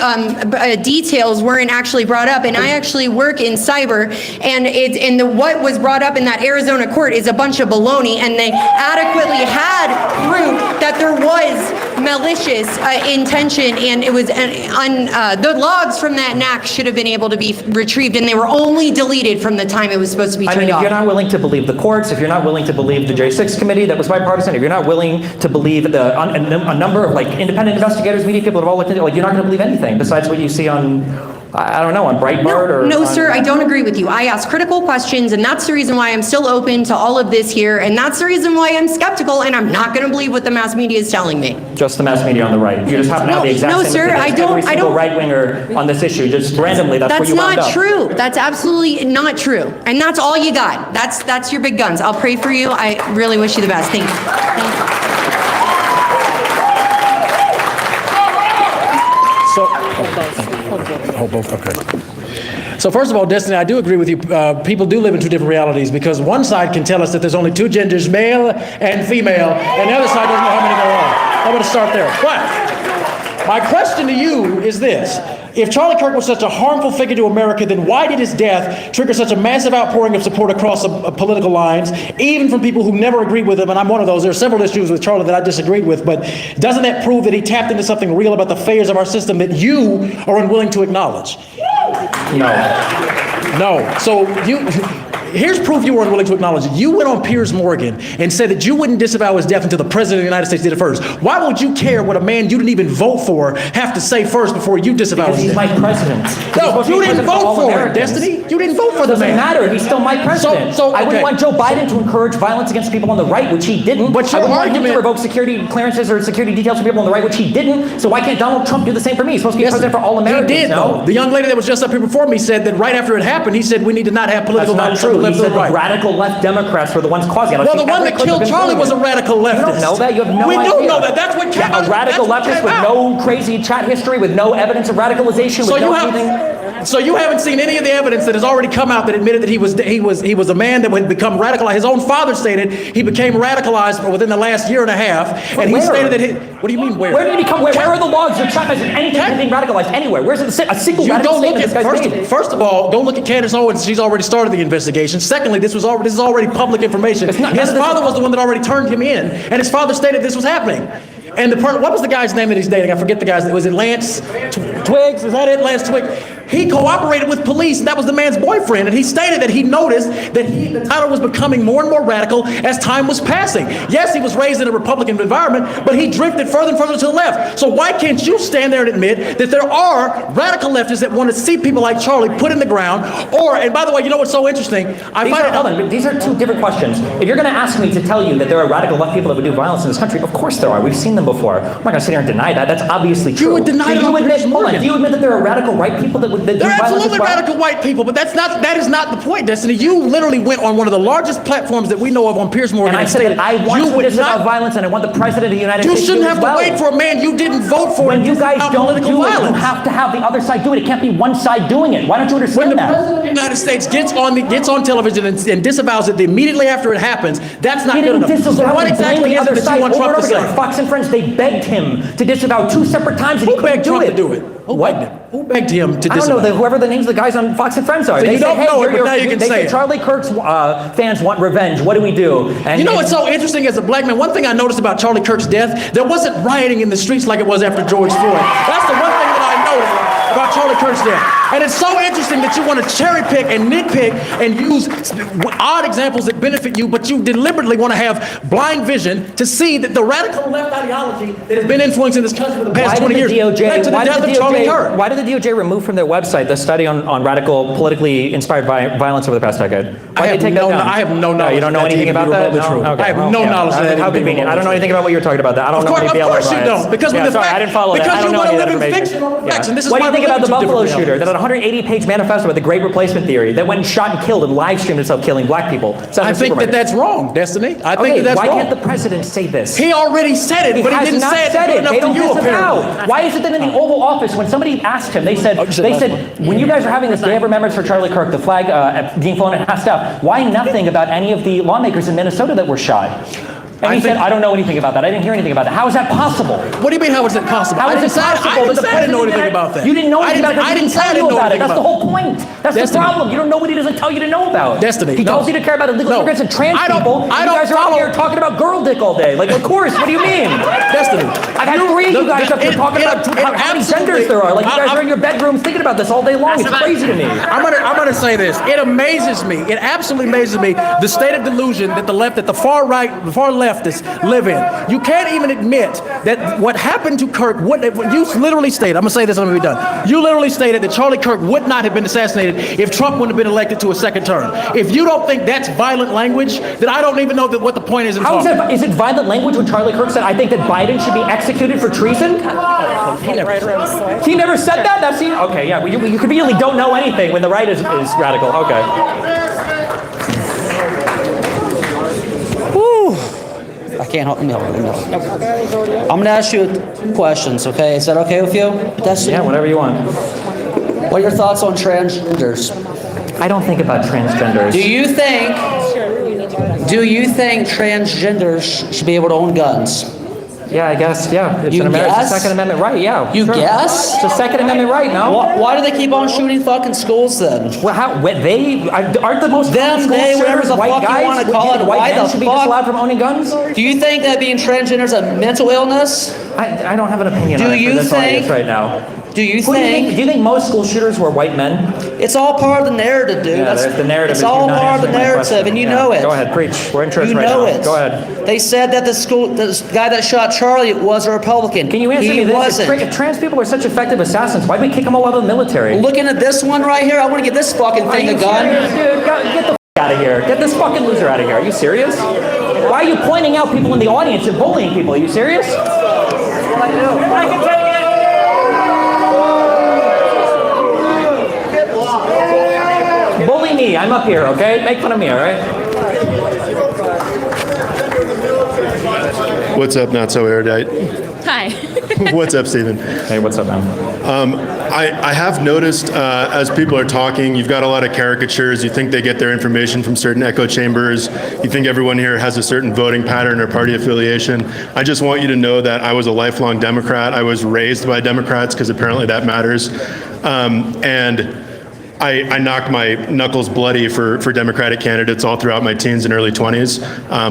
details weren't actually brought up. And I actually work in cyber, and what was brought up in that Arizona court is a bunch of baloney. And they adequately had proof that there was malicious intention, and it was the logs from that NAC should have been able to be retrieved, and they were only deleted from the time it was supposed to be turned if off. you're not willing to believe the courts, if you're not willing to believe the J6 committee that was bipartisan, if you're not willing to believe a number of independent investigators, media people that have all looked into it, you're not going to believe anything besides what you see on, I don't know, on Breitbart No, sir, I don't agree with you. I ask critical questions, and that's the reason why I'm still open to all of this here, and that's the reason why I'm skeptical, and I'm not going to believe what the mass media is telling me. Just the mass media on the right. You just happen to have the exact No, same sir, opinion as every single right-winger on this issue. Just randomly, that's where That's you wound not up. true. That's absolutely not true. And that's all you got. That's your big guns. I'll pray for you. I really wish you the best. Thank you. So first of all, Destiny, I do agree with you. People do live in two different realities because one side can tell us that there's only two genders, male and female, and the other side doesn't know how many there are. I'm going to start there. But my question to you is this. If Charlie Kirk was such a harmful figure to America, then why did his death trigger such a massive outpouring of support across political lines, even from people who never agreed with him? And I'm one of those. There are several issues with Charlie that I disagreed with, but doesn't that prove that he tapped into something real about the failures of our system that you are unwilling to acknowledge? No. So here's proof you were unwilling to acknowledge it. You went on Piers Morgan and said that you wouldn't disavow his death until the President of the United States did it first. Why would you care what a man you didn't even vote for have to say first before you disavow his death? Because he's my president. No, you didn't vote for it, Destiny. You didn't vote for the man. Doesn't matter. He's still my president. I wouldn't want Joe Biden to encourage violence against people on the right, which he didn't. But I wouldn't want him to revoke security clearances or security details for people on the right, which he didn't. So why can't Donald Trump do the same for me? He's supposed to be president for all Americans. He did, though. The young lady that was just up here before me said that right after it happened, he said we need to not have political That's not true. He said the radical left Democrats were the ones causing it. Well, the one that killed Charlie was a radical leftist. You don't know that? You have no idea. We do know that. That's what came out. A radical leftist with no crazy chat history, with no evidence of radicalization, with no anything. So you haven't seen any of the evidence that has already come out that admitted that he was a man that had become radicalized. His own father stated he became radicalized within the last year and a half, and he stated that what do you mean where? Where did he become? Where are the logs or chat messages? Anything being radicalized anywhere? Where's a single radical statement this guy's made? First of all, don't look at Candace Owens. She's already started the investigation. Secondly, this is already public information. His father was the one that already turned him in, and his father stated this was happening. And what was the guy's name that he's dating? I forget the guy's name. Was it Lance Twiggs? Is that it? Lance Twiggs? He cooperated with police. That was the man's boyfriend. And he stated that he noticed that the title was becoming more and more radical as time was passing. Yes, he was raised in a Republican environment, but he drifted further and further to the left. So why can't you stand there and admit that there are radical leftists that want to see people like Charlie put in the ground? And by the way, you know what's so interesting? These are two different questions. If you're going to ask me to tell you that there are radical left people that would do violence in this country, of course there are. We've seen them before. I'm not going to sit here and deny that. That's obviously true. You would deny it. Do you admit that there are radical right people that would do violence as well? They're absolutely radical white people, but that is not the point, Destiny. You literally went on one of the largest platforms that we know of on Piers Morgan and I said that I want to disavow violence and I want the President of the United States to do it. You shouldn't have to wait for a man you didn't vote for. When you guys don't do it, you have to have the other side do it. It can't be one side doing it. Why don't you understand that? When the President of the United States gets on television and disavows it immediately after it happens, that's not good enough. So what exactly is it that you want Trump to say? Fox and Friends, they begged him to disavow 2 separate times and he couldn't do it. Who begged him to disavow? I don't know. Whoever the names of the guys on Fox and Friends are. So you don't know it, but now you can say it. Charlie Kirk's fans want revenge. What do we do? And you know what's so interesting as a black man? One thing I noticed about Charlie Kirk's death, there wasn't rioting in the streets like it was after George Floyd. That's the one thing that I noticed about Charlie Kirk's death. And it's so interesting that you want to cherry pick and nitpick and use odd examples that benefit you, but you deliberately want to have blind vision to see that the radical left ideology that has been influencing this country for the past 20 years led to the death of Charlie Kirk. Why did the DOJ remove from their website the study on radical, politically inspired violence over the past decade? I have no knowledge. You don't know anything about that? I have no knowledge of that. How convenient. I don't know anything about what you're talking about. I don't know any BLM Of course you riots. don't. Because sorry, I didn't follow that. I don't know any of that information. And this is What do you think about the Buffalo shooter? shooter that had a 180-page manifesto with the Great Replacement Theory that went and shot and killed and live streamed himself killing black people? I think that's wrong, Destiny. I think that's why wrong. can't the president say this? He already said it, but he didn't say it good enough They don't to you, apparently. disavow. Why is it that in the Oval Office, when somebody asked him, they said, when you guys are having this Day of Remembrance for Charlie Kirk, the flag being flown and passed out, why nothing about any of the lawmakers in Minnesota that were shot? And he said, I don't know anything about that. I didn't hear anything about that. How is that possible? What do you mean, how is it possible? How is it possible that the I didn't know anything about that. You didn't know anything about that. I didn't tell you about it. That's the whole point. That's the Destiny. problem. You don't know what he doesn't tell you to know about. Destiny. He tells you to care about illegal immigrants and trans people. I you don't guys are out here talking about girl dick all day. Like, of course. What do you mean? Destiny. I've had three of you guys up here talking about how many genders there are. Like, you guys are in your bedrooms thinking about this all day long. It's crazy to me. I'm gonna say this. It amazes me. It absolutely amazes me the state of delusion that the far right, the far leftists live in. You can't even admit that what happened to Kirk, what you literally stated, I'm gonna say this, I'm gonna be done. You literally stated that Charlie Kirk would not have been assassinated if Trump wouldn't have been elected to a second term. If you don't think that's violent language, then I don't even know what the point is in talking. Is it violent language when Charlie Kirk said, I think that Biden should be executed for treason? He never said that? Okay, yeah, you conveniently don't know anything when the right is radical. Okay. I can't help me. I'm going to ask you questions, okay? Is that okay with you? Yeah, whatever you want. What are your thoughts on transgenders? I don't think about transgenders. Do you think transgenders should be able to own guns? Yeah, I guess, yeah. It's You it's a guess? Second Amendment right, yeah. You sure. guess? It's a Second Amendment right, no? Why do they keep on shooting fucking schools then? Well, aren't the most Them, school they, whatever shooters the white fuck you guys? want to call it, White why men the should be fuck? disallowed from owning guns? Do you think that being transgender is a mental illness? I don't have an opinion on it for this audience right now. Do you Do you think most school shooters were white men? It's all part of the narrative, dude. Yeah, the narrative It's is all you're not part of the answering my narrative, question. and you Yeah. know it. Go ahead, preach. We're in church You right know now. it. Go ahead. They said that the guy that shot Charlie was a Republican. Can you answer me He this? wasn't. If trans people are such effective assassans, why did we kick them all out of the military? Looking at this one right here, I want to get this fucking thing a gun. Dude, get the out of here. Get this fucking loser out of here. Are you serious? Why are you pointing out people in the audience and bullying people? Are you serious? I can take it. Bully me. I'm up here, okay? Make fun of me, all right? What's up, not so erudite? Hi. What's up, Stephen? Hey, what's up, man? I have noticed as people are talking, you've got a lot of caricatures. You think they get their information from certain echo chambers. You think everyone here has a certain voting pattern or party affiliation. I just want you to know that I was a lifelong Democrat. I was raised by Democrats because apparently that matters. And I knocked my knuckles bloody for Democratic candidates all throughout my teens and early 20s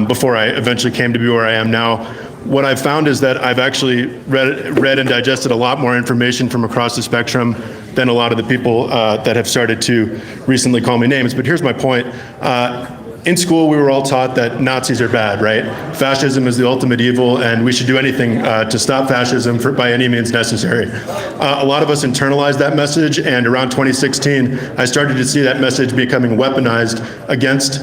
before I eventually came to be where I am now. What I've found is that I've actually read and digested a lot more information from across the spectrum than a lot of the people that have started to recently call me names. But here's my point. In school, we were all taught that Nazis are bad, right? Fascism is the ultimate evil, and we should do anything to stop fascism by any means necessary. A lot of us internalized that message, and around 2016, I started to see that message becoming weaponized against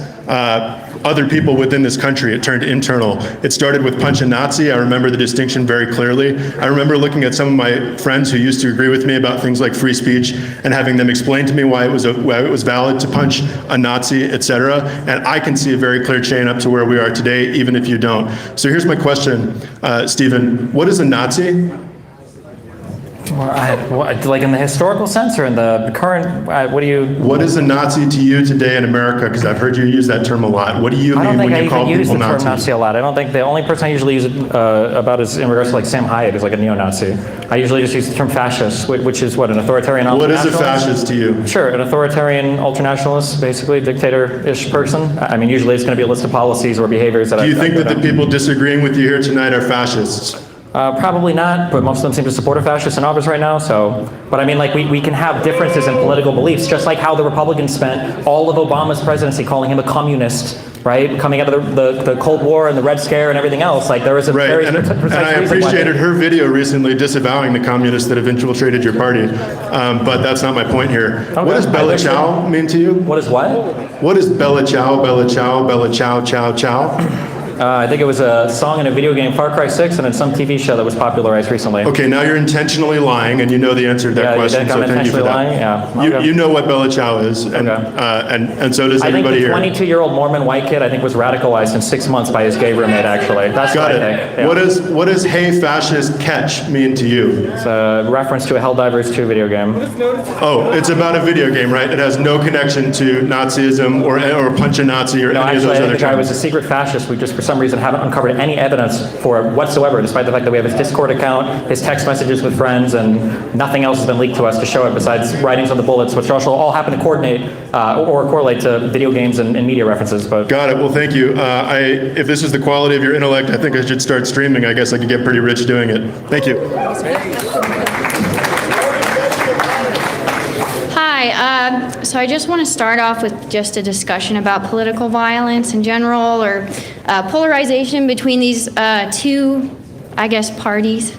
other people within this country. It turned internal. It started with punch a Nazi. I remember the distinction very clearly. I remember looking at some of my friends who used to agree with me about things like free speech and having them explain to me why it was valid to punch a Nazi, etc. And I can see a very clear chain up to where we are today, even if you don't. So here's my question, Stephen. What is a Nazi? Like in the historical sense or in the current, What is a Nazi to you today in America? Because I've heard you use that term a lot. What do you mean when you call people Nazis? I don't think I even use the term Nazi a lot. I don't think the only person I usually use it about is in regards to like Sam Hyatt, who's like a neo-Nazi. I usually just use the term fascist, which is what, an authoritarian ultranationalist? What is a fascist to you? Sure, an authoritarian ultranationalist, basically dictator-ish person. I mean, usually it's going to be a list of policies or behaviors that Do you think that the people disagreeing with you here tonight are fascists? Probably not, but most of them seem to support a fascist in office right now, so. But I mean, like, we can have differences in political beliefs, just like how the Republicans spent all of Obama's presidency calling him a communist, right? Coming out of the Cold War and the Red Scare and everything else. Like, there was a very and precise I reason why appreciated her video recently disavowing the communists that have infiltrated your party, but that's not my point here. Okay. What does Bella Ciao mean to you? What is what? What is Bella Ciao, Bella Ciao, Bella Ciao, Ciao, Ciao? I think it was a song in a video game, Far Cry 6, and in some TV show that was popularized recently. Okay, now you're intentionally lying, and you know the answer to that question, so thank you for that. Lying? Yeah. Okay. You know what Bella Ciao is, and so does everybody here. I think the 22-year-old Mormon white kid, I think, was radicalized in 6 months by his gay roommate, actually. That's Got what it. I think. Yeah. What does "Hey Fascist, Catch" mean to you? It's a reference to a Helldivers 2 video game. Oh, it's about a video game, right? It has no connection to Nazism or Punch a Nazi or No, any actually, of those I think other the guy terms. was a secret fascist. We just, for some reason, haven't uncovered any evidence for it whatsoever, despite the fact that we have his Discord account, his text messages with friends, and nothing else has been leaked to us to show it besides writings on the bullets, which also all happen to coordinate or correlate to video games and media references. But Got it. Well, thank you. If this is the quality of your intellect, I think I should start streaming. I guess I could get pretty rich doing it. Thank you. Hi, so I just want to start off with just a discussion about political violence in general, or polarization between these two, I guess, parties.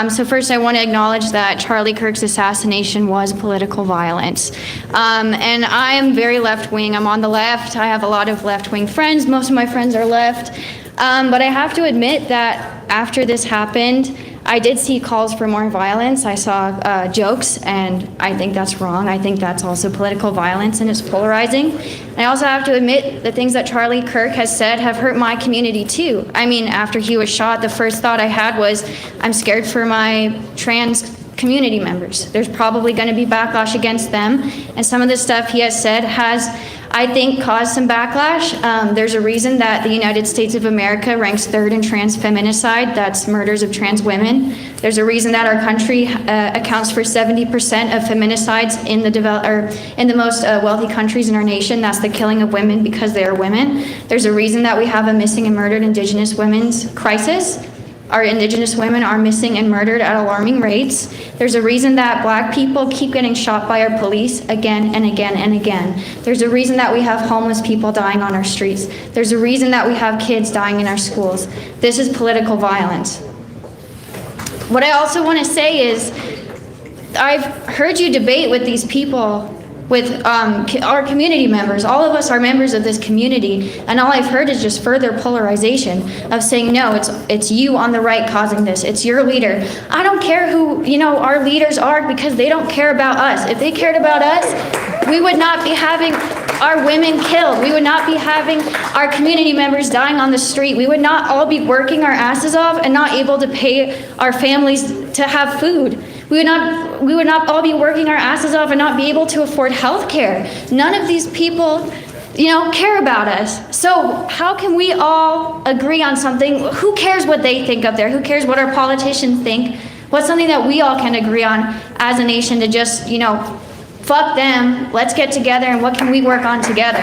So first I want to acknowledge that Charlie Kirk's assassination was political violence. And I am very left-wing. I'm on the left. I have a lot of left-wing friends. Most of my friends are left. But I have to admit that after this happened, I did see calls for more violence. I saw jokes, and I think that's wrong. I think that's also political violence, and it's polarizing. And I also have to admit the things that Charlie Kirk has said have hurt my community too. I mean, after he was shot, the first thought I had was, I'm scared for my trans community members. There's probably going to be backlash against them, and some of the stuff he has said has, I think, caused some backlash. There's a reason that the United States of America ranks third in trans feminicide, that's murders of trans women. There's a reason that our country accounts for 70% of feminicides in the most wealthy countries in our nation. That's the killing of women because they are women. There's a reason that we have a missing and murdered Indigenous women's crisis. Our Indigenous women are missing and murdered at alarming rates. There's a reason that Black people keep getting shot by our police again and again and again. There's a reason that we have homeless people dying on our streets. There's a reason that we have kids dying in our schools. This is political violence. What I also want to say is, I've heard you debate with these people, with our community members. All of us are members of this community, and all I've heard is just further polarization of saying, no, it's you on the right causing this. It's your leader. I don't care who, our leaders are, because they don't care about us. If they cared about us, we would not be having our women killed. We would not be having our community members dying on the street. We would not all be working our asses off and not able to pay our families to have food. We would not all be working our asses off and not be able to afford health care. None of these people, care about us. So how can we all agree on something? Who cares what they think up there? Who cares what our politicians think? What's something that we all can agree on as a nation to just, fuck them, let's get together, and what can we work on together?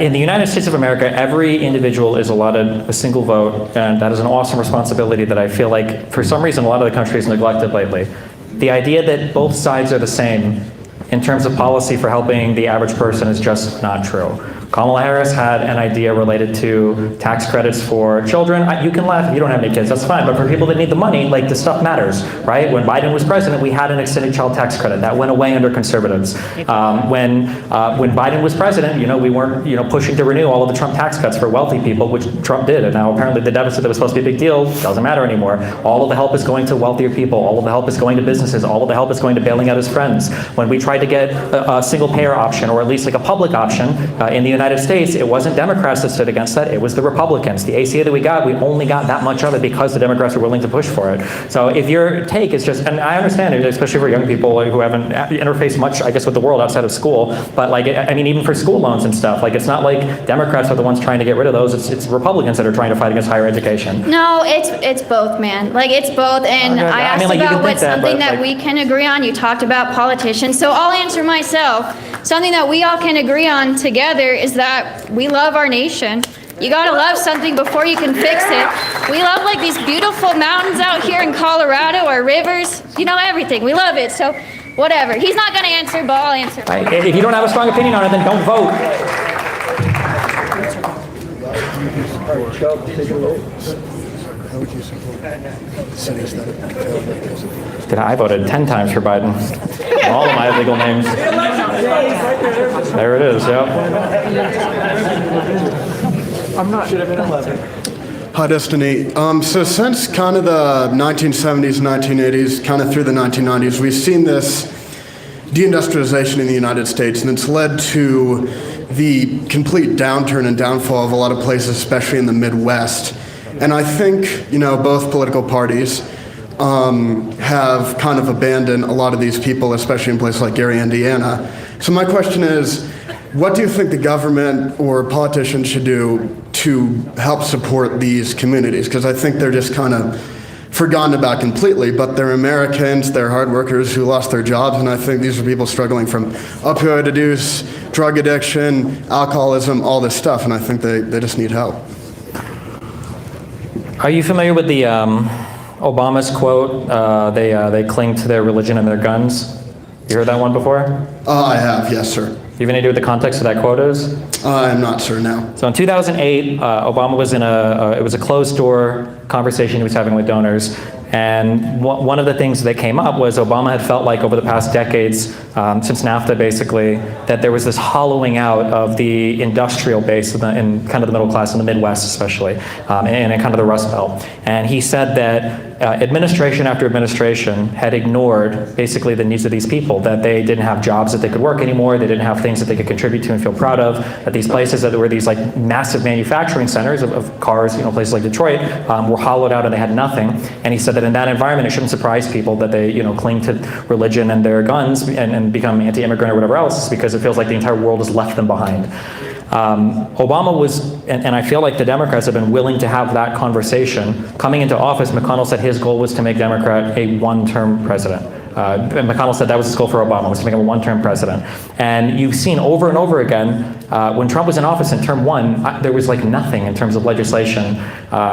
In the United States of America, every individual is allotted a single vote, and that is an awesome responsibility that I feel like, for some reason, a lot of the country has neglected lately. The idea that both sides are the same in terms of policy for helping the average person is just not true. Kamala Harris had an idea related to tax credits for children. You can laugh if you don't have any kids, that's fine, but for people that need the money, this stuff matters, right? When Biden was president, we had an extended child tax credit. That went away under conservatives. When Biden was president, we weren't, pushing to renew all of the Trump tax cuts for wealthy people, which Trump did, and now apparently the deficit that was supposed to be a big deal doesn't matter anymore. All of the help is going to wealthier people. All of the help is going to businesses. All of the help is going to bailing out his friends. When we tried to get a single-payer option, or at least a public option in the United States, it wasn't Democrats that stood against that, it was the Republicans. The ACA that we only got that much of it because the Democrats were willing to push for it. So if your take is just, and I understand it, especially for young people who haven't interfaced much, I guess, with the world outside of school, but even for school loans and stuff, it's not like Democrats are the ones trying to get rid of those, it's Republicans that are trying to fight against higher education. No, it's both, man. It's both, and Okay. I asked about what's something that we can agree on. You talked about politicians, so I'll answer myself. Something that we all can agree on together is that we love our nation. You gotta love something before you can fix it. We love like these beautiful mountains out here in Colorado, or rivers, you know, everything. We love it, so whatever. He's not gonna answer, but I'll answer. If you don't have a strong opinion on it, then don't vote. I voted 10 times for Biden. All of my legal names. There it is, yep. I'm not. Should have been 11. Hi, Destiny. So since kind of the 1970s, 1980s, kind of through the 1990s, we've seen this deindustrialization in the United States, and it's led to the complete downturn and downfall of a lot of places, especially in the Midwest. And I think, you know, both political parties have kind of abandoned a lot of these people, especially in places like Gary, Indiana. So my question is, what do you think the government or politicians should do to help support these communities? Because I think they're just kind of forgotten about completely, but they're Americans, they're hard workers who lost their jobs, and I think these are people struggling from opioid abuse, drug addiction, alcoholism, all this stuff, and I think they just need help. Are you familiar with the Obama's quote, they cling to their religion and their guns? You heard that one before? I have, yes, sir. Do you have any idea what the context of that quote is? I'm not sure now. So in 2008, Obama was in it was a closed door conversation he was having with donors. And one of the things that came up was Obama had felt like over the past decades, since NAFTA basically, that there was this hollowing out of the industrial base in kind of the middle class in the Midwest especially, and in kind of the Rust Belt. And he said that administration after administration had ignored basically the needs of these people, that they didn't have jobs that they could work anymore, they didn't have things that they could contribute to and feel proud of, that these places that were these like massive manufacturing centers of cars, you know, places like Detroit, were hollowed out and they had nothing. And he said that in that environment, it shouldn't surprise people that they, you know, cling to religion and their guns and become anti-immigrant or whatever else, because it feels like the entire world has left them behind. Obama was, and I feel like the Democrats have been willing to have that conversation. Coming into office, McConnell said his goal was to make Democrat a one-term president. And McConnell said that was his goal for Obama, was to make him a one-term president. And you've seen over and over again, when Trump was in office in term one, there was like nothing in terms of legislation.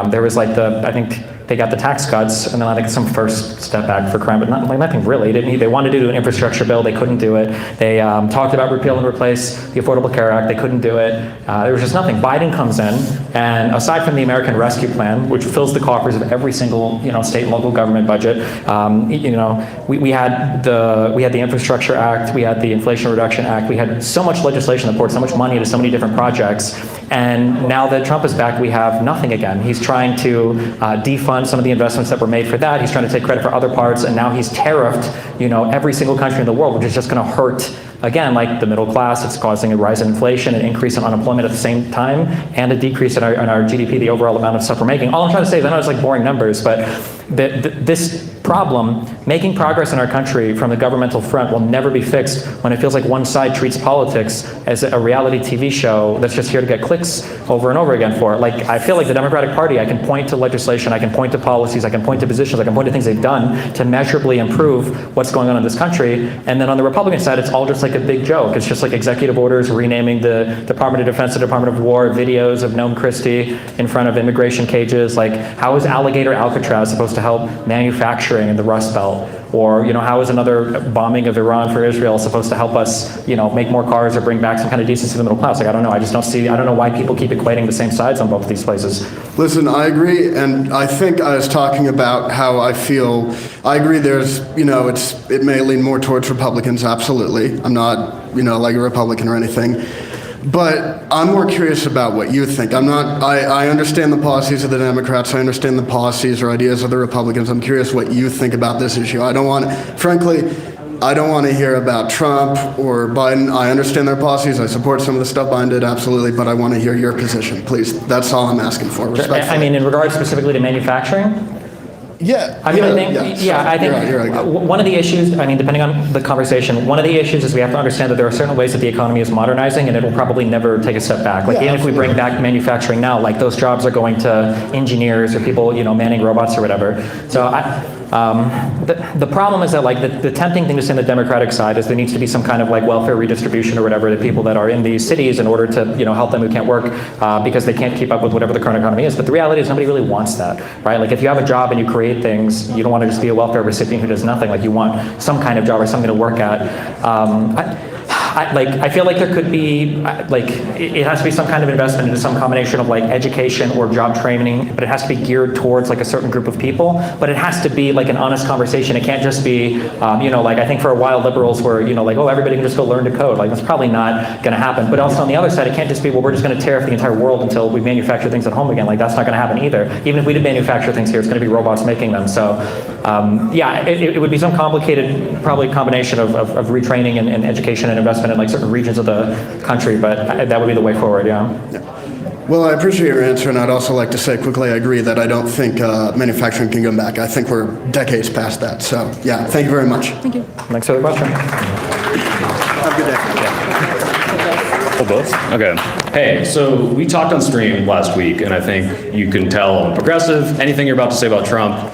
There was like I think they got the tax cuts, and then I think some first step back for crime, but nothing really. They wanted to do an infrastructure bill, they couldn't do it. They talked about repeal and replace the Affordable Care Act, they couldn't do it. There was just nothing. Biden comes in, and aside from the American Rescue Plan, which fills the coffers of every single, you know, state and local government budget, you know, we had the Infrastructure Act, we had the Inflation Reduction Act, we had so much legislation that poured so much money into so many different projects, and now that Trump is back, we have nothing again. He's trying to defund some of the investments that were made for that. He's trying to take credit for other parts, and now he's tariffed, you know, every single country in the world, which is just going to hurt, again, like the middle class. It's causing a rise in inflation, an increase in unemployment at the same time, and a decrease in our GDP, the overall amount of stuff we're making. All I'm trying to say is, I know it's like boring numbers, but this problem, making progress in our country from the governmental front, will never be fixed when it feels like one side treats politics as a reality TV show that's just here to get clicks over and over again for it. Like, I feel like the Democratic Party, I can point to legislation, I can point to policies, I can point to positions, I can point to things they've done to measurably improve what's going on in this country. And then on the Republican side, it's all just like a big joke. It's just like executive orders renaming the Department of Defense to Department of War, videos of Noam Christie in front of immigration cages. Like, how is Alligator Alcatraz supposed to help manufacturing in the Rust Belt? Or, you know, how is another bombing of Iran for Israel supposed to help us, you know, make more cars or bring back some kind of decency to the middle class? Like, I don't know. I just don't see, I don't know why people keep equating the same sides on both of these places. Listen, I agree, and I think I was talking about how I feel. I agree there's, you know, it may lean more towards Republicans, absolutely. I'm not, you know, like a Republican or anything. But I'm more curious about what you think. I understand the policies of the Democrats. I understand the policies or ideas of the Republicans. I'm curious what you think about this issue. Frankly, I don't want to hear about Trump or Biden. I understand their policies. I support some of the stuff Biden did, absolutely, but I want to hear your position, please. That's all I'm asking for, respectfully. I mean, in regards specifically to manufacturing? Yeah. I mean, I think you're right. One of the issues, I mean, depending on the conversation, one of the issues is we have to understand that there are certain ways that the economy is modernizing, and it will probably never take a step back. Like, even if we bring back manufacturing now, like, those jobs are going to engineers or people, you know, manning robots or whatever. So The problem is that like the tempting thing to say on the Democratic side is there needs to be some kind of like welfare redistribution or whatever to people that are in these cities in order to help them who can't work because they can't keep up with whatever the current economy is. But the reality is nobody really wants that, right? Like if you have a job and you create things, you don't want to just be a welfare recipient who does nothing. Like you want some kind of job or something to work at. I feel like there could be, it has to be some kind of investment into some combination of like education or job training, but it has to be geared towards like a certain group of people, but it has to be like an honest conversation. It can't just be, I think for a while liberals were, oh, everybody can just go learn to code. Like that's probably not going to happen. But also on the other side, it can't just be, well, we're just going to tear off the entire world until we manufacture things at home again. Like that's not going to happen either. Even if we did manufacture things here, it's going to be robots making them. So it would be some complicated, probably combination of retraining and education and investment in like certain regions of the country, but that would be the way forward, yeah. Well, I appreciate your answer, and I'd also like to say quickly I agree that I don't think manufacturing can come back. I think we're decades past that. So, yeah, thank you very much. Thank you. Thanks for the question. Have a good day. Oh, both? Okay. Hey, so we talked on stream last week, and I think you can tell I'm progressive. Anything you're about to say about Trump,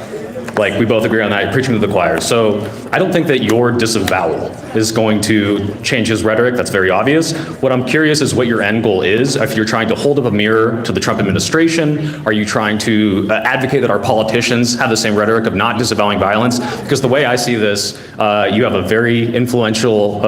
like, we both agree on that. You're preaching to the choir. So I don't think that your disavowal is going to change his rhetoric. That's very obvious. What I'm curious is what your end goal is. If you're trying to hold up a mirror to the Trump administration, are you trying to advocate that our politicians have the same rhetoric of not disavowing violence? Because the way I see this, you have a very influential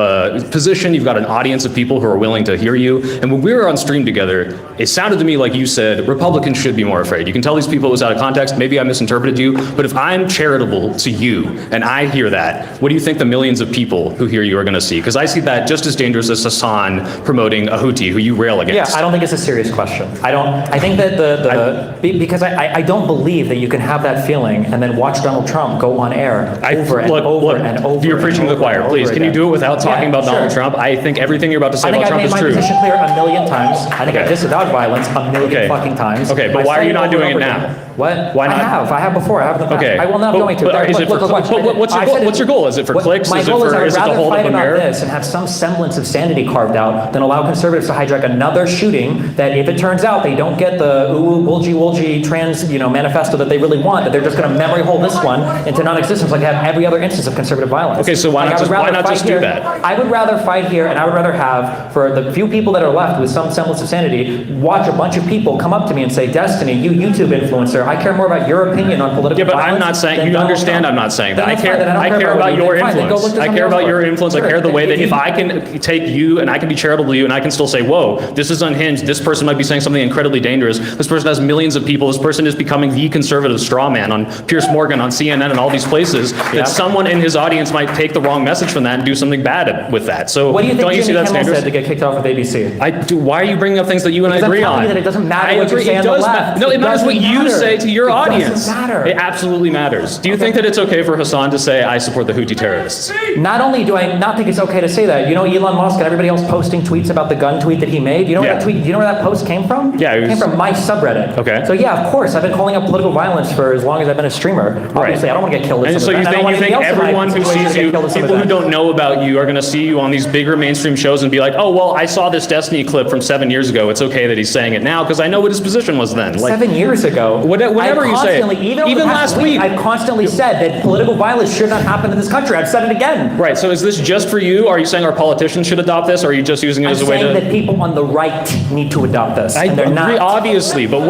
position. You've got an audience of people who are willing to hear you. And when we were on stream together, it sounded to me like you said Republicans should be more afraid. You can tell these people it was out of context. Maybe I misinterpreted you. But if I'm charitable to you and I hear that, what do you think the millions of people who hear you are going to see? Because I see that just as dangerous as Hassan promoting a Houthi who you rail against. Yeah, I don't think it's a serious question. I think that because I don't believe that you can have that feeling and then watch Donald Trump go on air over and over. You're preaching to the choir. Please, can you do it without talking about Donald Trump? I think everything you're about to say about Trump is true. I think I've made my position clear a million times. I think I've disavowed violence a million fucking times. Okay, but why are you not doing it now? What? Why not? I have before. I have in the past. Okay. I will not going to. What's your goal? Is it for clicks? My Is it goal is I would to rather hold up fight a about mirror? this and have some semblance of sanity carved out than allow conservatives to hijack another shooting that if it turns out they don't get the woolgy trans manifesto that they really want, that they're just going to memory hole this one into non-existence like have every other instance of conservative violence. Okay, so why not just do that? I would rather fight here, and I would rather have, for the few people that are left with some semblance of sanity, watch a bunch of people come up to me and say, Destiny, you YouTube influencer, I care more about your opinion on political violence. Yeah, but I'm not saying, you understand I'm not saying that. I care about about your influence. I care about your influence. I care the way that if I can take you and I can be charitable to you and I can still say, whoa, this is unhinged. This person might be saying something incredibly dangerous. This person has millions of people. This person is becoming the conservative straw man on Piers Morgan, on CNN, and all these places. That someone in his audience might take the wrong message from that and do something bad with that. So what do you think don't you see Jimmy that's Kimmel dangerous? said to get kicked off of ABC? I do. Why are you bringing up things that you and I agree on? I'm telling you that it doesn't matter what you say on the left. No, it matters what you say to your audience. It doesn't matter. It absolutely matters. Do you think that it's okay for Hassan to say, I support the Houthi terrorists? Not only do I not think it's okay to say that, Elon Musk and everybody else posting tweets about the gun tweet that he made? You know where that post came from? Yeah, it came from my subreddit. Okay. So yeah, of course, I've been calling up political violence for as long as I've been a streamer. Obviously, I don't want to get killed. And so you think everyone who sees you, people who don't know about you, are going to see you on these bigger mainstream shows and be like, oh, well, I saw this Destiny clip from 7 years ago. It's okay that he's saying it now because I know what his position was then. 7 years ago? Whatever you say. Even last week, I've constantly said that political violence should not happen in this country. I've said it again. Right. So is this just for you? Are you saying our politicians should adopt this? Or are you just using it as a way to... I'm saying that people on the right need to adopt this. I agree, obviously. But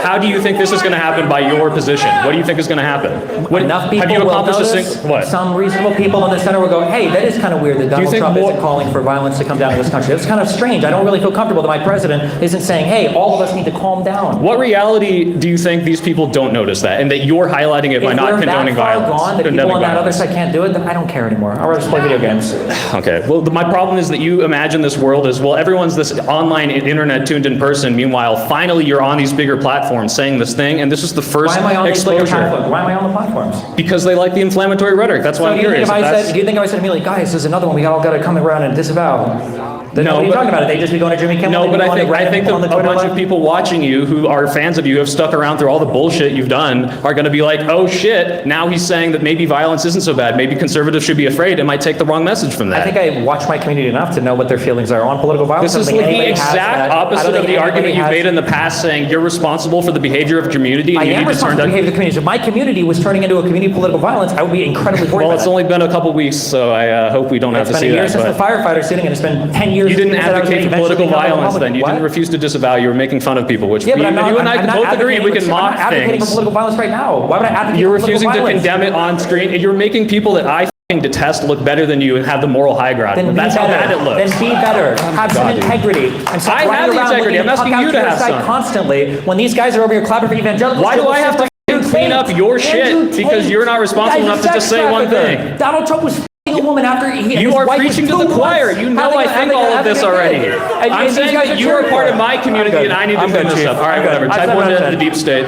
how do you think this is going to happen by your position? What do you think is going to happen? Enough people have you will accomplished notice. What? Some reasonable people in the center will go, hey, that is kind of weird that Donald Trump isn't calling for violence to come down in this country. It's kind of strange. I don't really feel comfortable that my president isn't saying, hey, all of us need to calm down. What reality do you think these people don't notice that? And that you're highlighting it by not condoning violence? If we're that far gone that people on that other side can't do it, then I don't care anymore. I'll rather play video games. Okay. Well, my problem is that you imagine this world as, well, everyone's this online internet tuned in person. Meanwhile, finally you're on these bigger platforms saying this thing, and this is the first exposure. Why am I on the platforms? Because they like the inflammatory rhetoric. That's why I'm curious. Do you think if I said immediately, guys, there's another one we all got to come around and disavow? Then no, what are you talking about? They just be going to Jimmy Kimmel? No, but I think a bunch of people watching you who are fans of you, have stuck around through all the bullshit you've done, are going to be like, oh shit, now he's saying that maybe violence isn't so bad. Maybe conservatives should be afraid and might take the wrong message from that. I think I watch my community enough to know what their feelings are on political violence. This is like the exact opposite of the argument you've made in the past, saying you're responsible for the behavior of a community. And I you am need to responsible for the behavior of the community. If my community was turning into a community of political violence, I would be incredibly worried. Well, it's only been a couple weeks, so I hope we don't have to see that. It's been a year since the firefighter sitting, and it's been 10 years. You didn't since I was advocate for eventually political become a violence then. You Republican. didn't refuse to disavow. You were making fun of people, which Yeah, but I'm not, you and I I'm not both agree we can I'm mock not advocating things. for political violence right now. Why would I advocate You're for political refusing to violence? condemn it on screen. You're making people that I detest look better than you and have the moral high ground. Then That's be how better. bad it looks. Then be better. Have some integrity. And stop I running have the around integrity. looking I'm to asking puck you out to your have side some. constantly when these guys are over here clapping for evangelicals. Why do I have to clean up your shit because you're not responsible enough to just say one thing? Donald Trump was f***ing a woman after he You are preaching to the choir. You know I think all of this already. I'm saying that you are part of my community and I need to clean this up. All right, whatever. Type 1 to the deep state.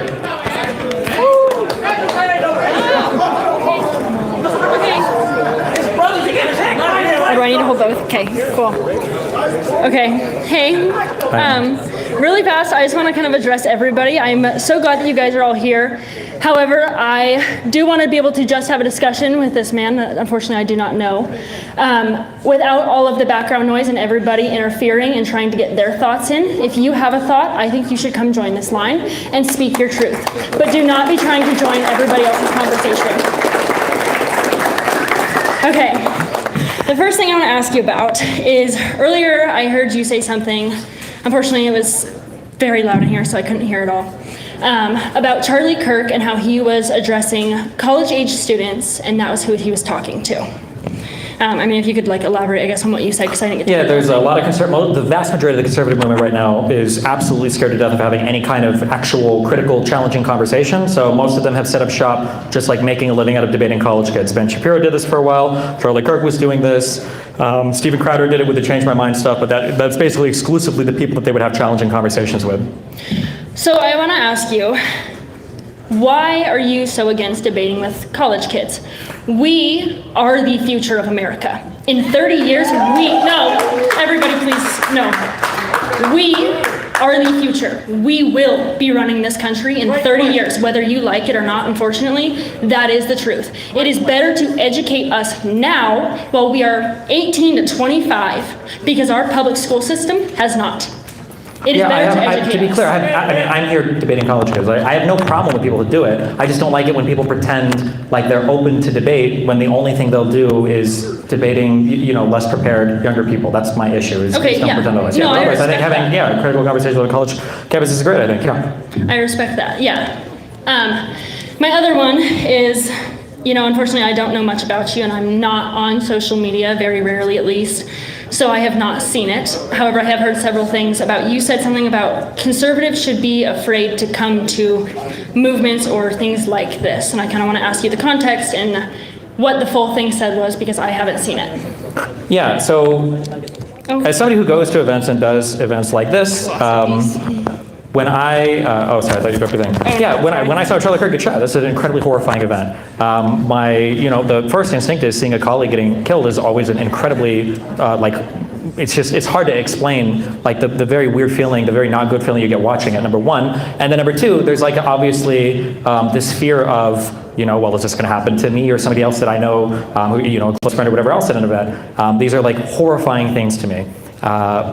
Or do I need to hold both? Okay, cool. Okay, hey, really fast, I just want to kind of address everybody. I'm so glad that you guys are all here. However, I do want to be able to just have a discussion with this man that unfortunately I do not know, without all of the background noise and everybody interfering and trying to get their thoughts in. If you have a thought, I think you should come join this line and speak your truth. But do not be trying to join everybody else's conversation. Okay. The first thing I want to ask you about is earlier I heard you say something, unfortunately it was very loud in here so I couldn't hear it all, about Charlie Kirk and how he was addressing college-age students and that was who he was talking to. I mean, if you could like elaborate, I guess, on what you said, because I didn't get to Yeah, hear there's that. a lot of the vast majority of the conservative movement right now is absolutely scared to death of having any kind of actual critical, challenging conversation. So most of them have set up shop just like making a living out of debating college kids. Ben Shapiro did this for a while. Charlie Kirk was doing this. Stephen Crowder did it with the Change My Mind stuff, but that's basically exclusively the people that they would have challenging conversations with. So I want to ask you, why are you so against debating with college kids? We are the future of America. In 30 years, everybody please, no. We are the future. We will be running this country in 30 years, whether you like it or not, unfortunately, that is the truth. It is better to educate us now while we are 18 to 25 because our public school system has not. It is better to educate to be us. clear, I'm here debating college kids. I have no problem with people who do it. I just don't like it when people pretend like they're open to debate when the only thing they'll do is debating, less prepared younger people. That's my issue. Is Okay, don't yeah. pretend otherwise. No, I otherwise, I think respect having that. a critical conversation with a college campus is great. I think. Yeah. I respect that, yeah. My other one is, unfortunately I don't know much about you and I'm not on social media, very rarely at least, so I have not seen it. However, I have heard several things about, you said something about conservatives should be afraid to come to movements or things like this, and I kind of want to ask you the context and what the full thing said was because I haven't seen it. Yeah. So, as somebody who goes to events and does events like this, when I sorry, I thought you were everything. Yeah, when I saw Charlie Kirk get shot, that's an incredibly horrifying event. The first instinct is seeing a colleague getting killed is always an incredibly it's hard to explain like the very weird feeling, the very not good feeling you get watching it, number one. And then number two, there's like obviously this fear of, well, is this going to happen to me or somebody else that I know, a close friend or whatever else at an event. These are like horrifying things to me.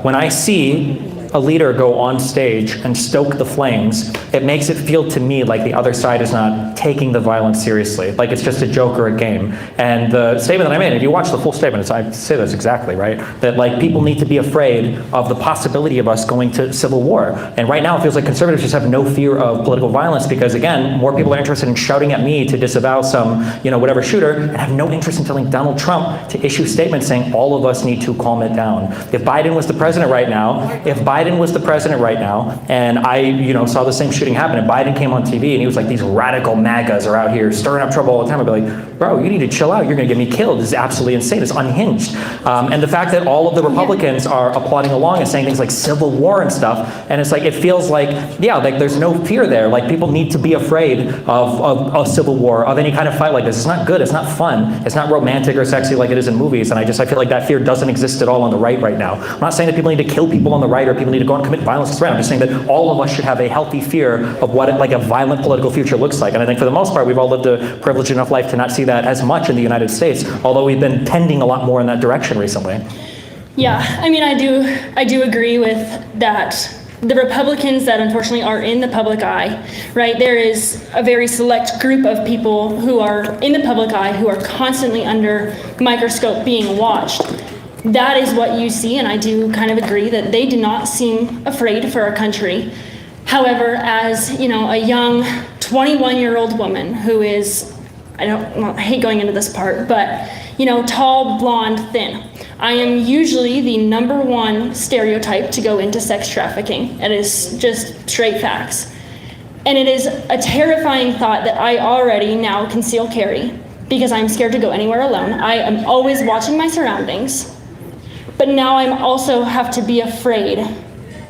When I see a leader go on stage and stoke the flames, it makes it feel to me like the other side is not taking the violence seriously, like it's just a joke or a game. And the statement that I made, if you watch the full statement, I say this exactly, right? That like people need to be afraid of the possibility of us going to civil war. And right now it feels like conservatives just have no fear of political violence because again, more people are interested in shouting at me to disavow some, whatever shooter, and have no interest in telling Donald Trump to issue statements saying all of us need to calm it down. If Biden was the president right now, and I, saw the same shooting happen, and Biden came on TV and he was like, these radical MAGAs are out here stirring up trouble all the time, I'd be like, bro, you need to chill out. You're going to get me killed. This is absolutely insane. It's unhinged. And the fact that all of the Republicans are applauding along and saying things like civil war and stuff, and it's like, it feels like, like there's no fear there. Like people need to be afraid of a civil war, of any kind of fight like this. It's not good. It's not fun. It's not romantic or sexy like it is in movies. And I feel like that fear doesn't exist at all on the right now. I'm not saying that people need to kill people on the right or people people need to go out and commit violence. That's right. I'm just saying that all of us should have a healthy fear of what like a violent political future looks like. And I think for the most part, we've all lived a privileged enough life to not see that as much in the United States, although we've been tending a lot more in that direction recently. Yeah, I mean, I do agree with that. The Republicans that unfortunately are in the public eye, right? There is a very select group of people who are in the public eye who are constantly under microscope being watched. That is what you see, and I do kind of agree that they do not seem afraid for our country. However, as you know, a young 21-year-old woman who is, I hate going into this part, but you know, tall, blonde, thin. I am usually the #1 stereotype to go into sex trafficking. It is just straight facts. And it is a terrifying thought that I already now conceal carry because I'm scared to go anywhere alone. I am always watching my surroundings, but now I'm also have to be afraid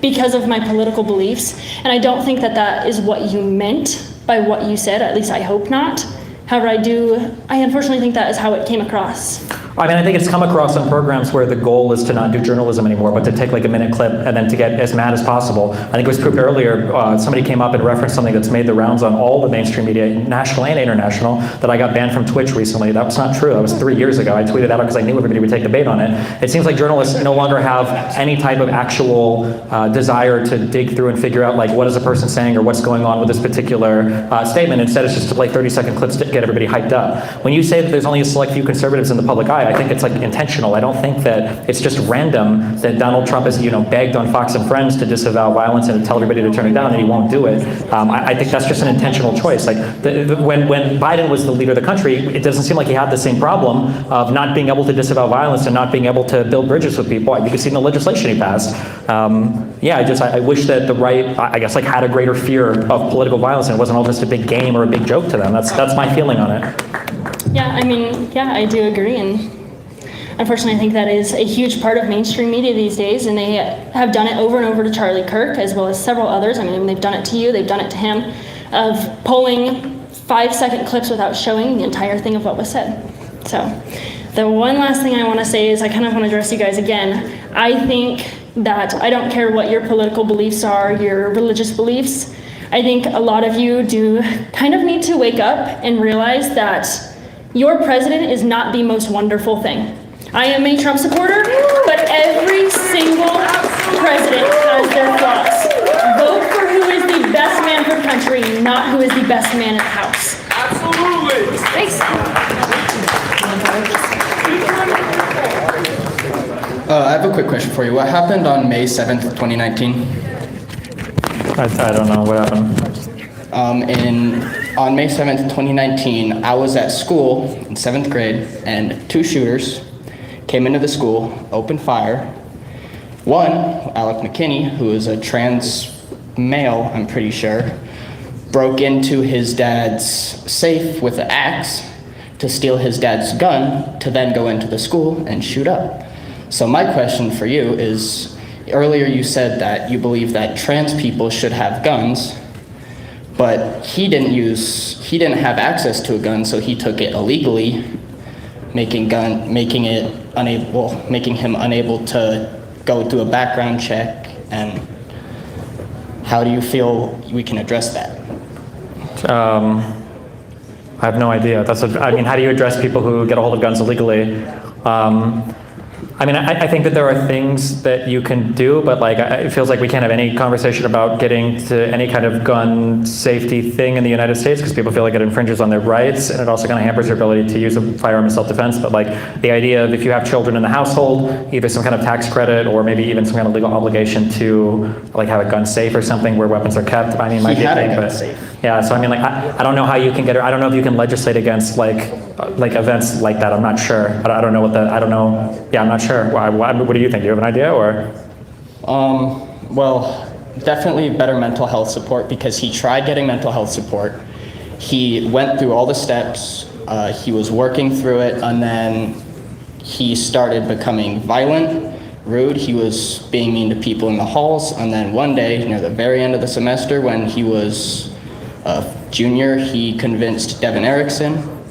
because of my political beliefs. And I don't think that that is what you meant by what you said, at least I hope not. However, I unfortunately think that is how it came across. I mean, I think it's come across on programs where the goal is to not do journalism anymore, but to take like a minute clip and then to get as mad as possible. I think it was proved earlier, somebody came up and referenced something that's made the rounds on all the mainstream media, national and international, that I got banned from Twitch recently. That was not true. That was 3 years ago. I tweeted that out because I knew everybody would take the bait on it. It seems like journalists no longer have any type of actual desire to dig through and figure out like what is a person saying or what's going on with this particular statement. Instead, it's just to play 30-second clips to get everybody hyped up. When you say that there's only a select few conservatives in the public eye, I think it's like intentional. I don't think that it's just random that Donald Trump has, begged on Fox and Friends to disavow violence and to tell everybody to turn it down, and he won't do it. I think that's just an intentional choice. Like when Biden was the leader of the country, it doesn't seem like he had the same problem of not being able to disavow violence and not being able to build bridges with people. You can see in the legislation he passed. I wish that the right, had a greater fear of political violence and it wasn't all just a big game or a big joke to them. That's my feeling on it. Yeah, I do agree, and unfortunately I think that is a huge part of mainstream media these days, and they have done it over and over to Charlie Kirk as well as several others. I mean, they've done it to you, they've done it to him, of pulling 5-second clips without showing the entire thing of what was said. So, the one last thing I want to say is I kind of want to address you guys again. I think that I don't care what your political beliefs are, your religious beliefs. I think a lot of you do kind of need to wake up and realize that your president is not the most wonderful thing. I am a Trump supporter, but every single president has their flaws. Vote for who is the best man for the country, not who is the best man in the House. Absolutely. Thanks. I have a quick question for you. What happened on May 7th, 2019? I don't know what happened. On May 7th, 2019, I was at school in 7th grade, and 2 shooters came into the school, opened fire. One, Alec McKinney, who is a trans male, I'm pretty sure, broke into his dad's safe with an axe to steal his dad's gun to then go into the school and shoot up. So my question for you is, earlier you said that you believe that trans people should have guns, but he didn't have access to a gun, so he took it illegally, making him unable to go through a background check. And how do you feel we can address that? I have no idea. How do you address people who get a hold of guns illegally? I think that there are things that you can do, but it feels like we can't have any conversation about getting to any kind of gun safety thing in the United States because people feel like it infringes on their rights, and it also kind of hampers their ability to use a firearm in self-defense. But the idea of if you have children in the household, either some kind of tax credit or maybe even some kind of legal obligation to have a gun safe or something where weapons are kept. Might be a thing, but safe. Yeah. So I don't know how you can get it. I don't know if you can legislate against events like that. I'm not sure. I don't know what I don't know. Yeah, I'm not sure. What do you think? Do you have an idea, or? Well, definitely better mental health support, because he tried getting mental health support. He went through all the steps. He was working through it, and then he started becoming violent, rude. He was being mean to people in the halls, and then one day, near the very end of the semester, when he was a junior, he convinced Devin Erickson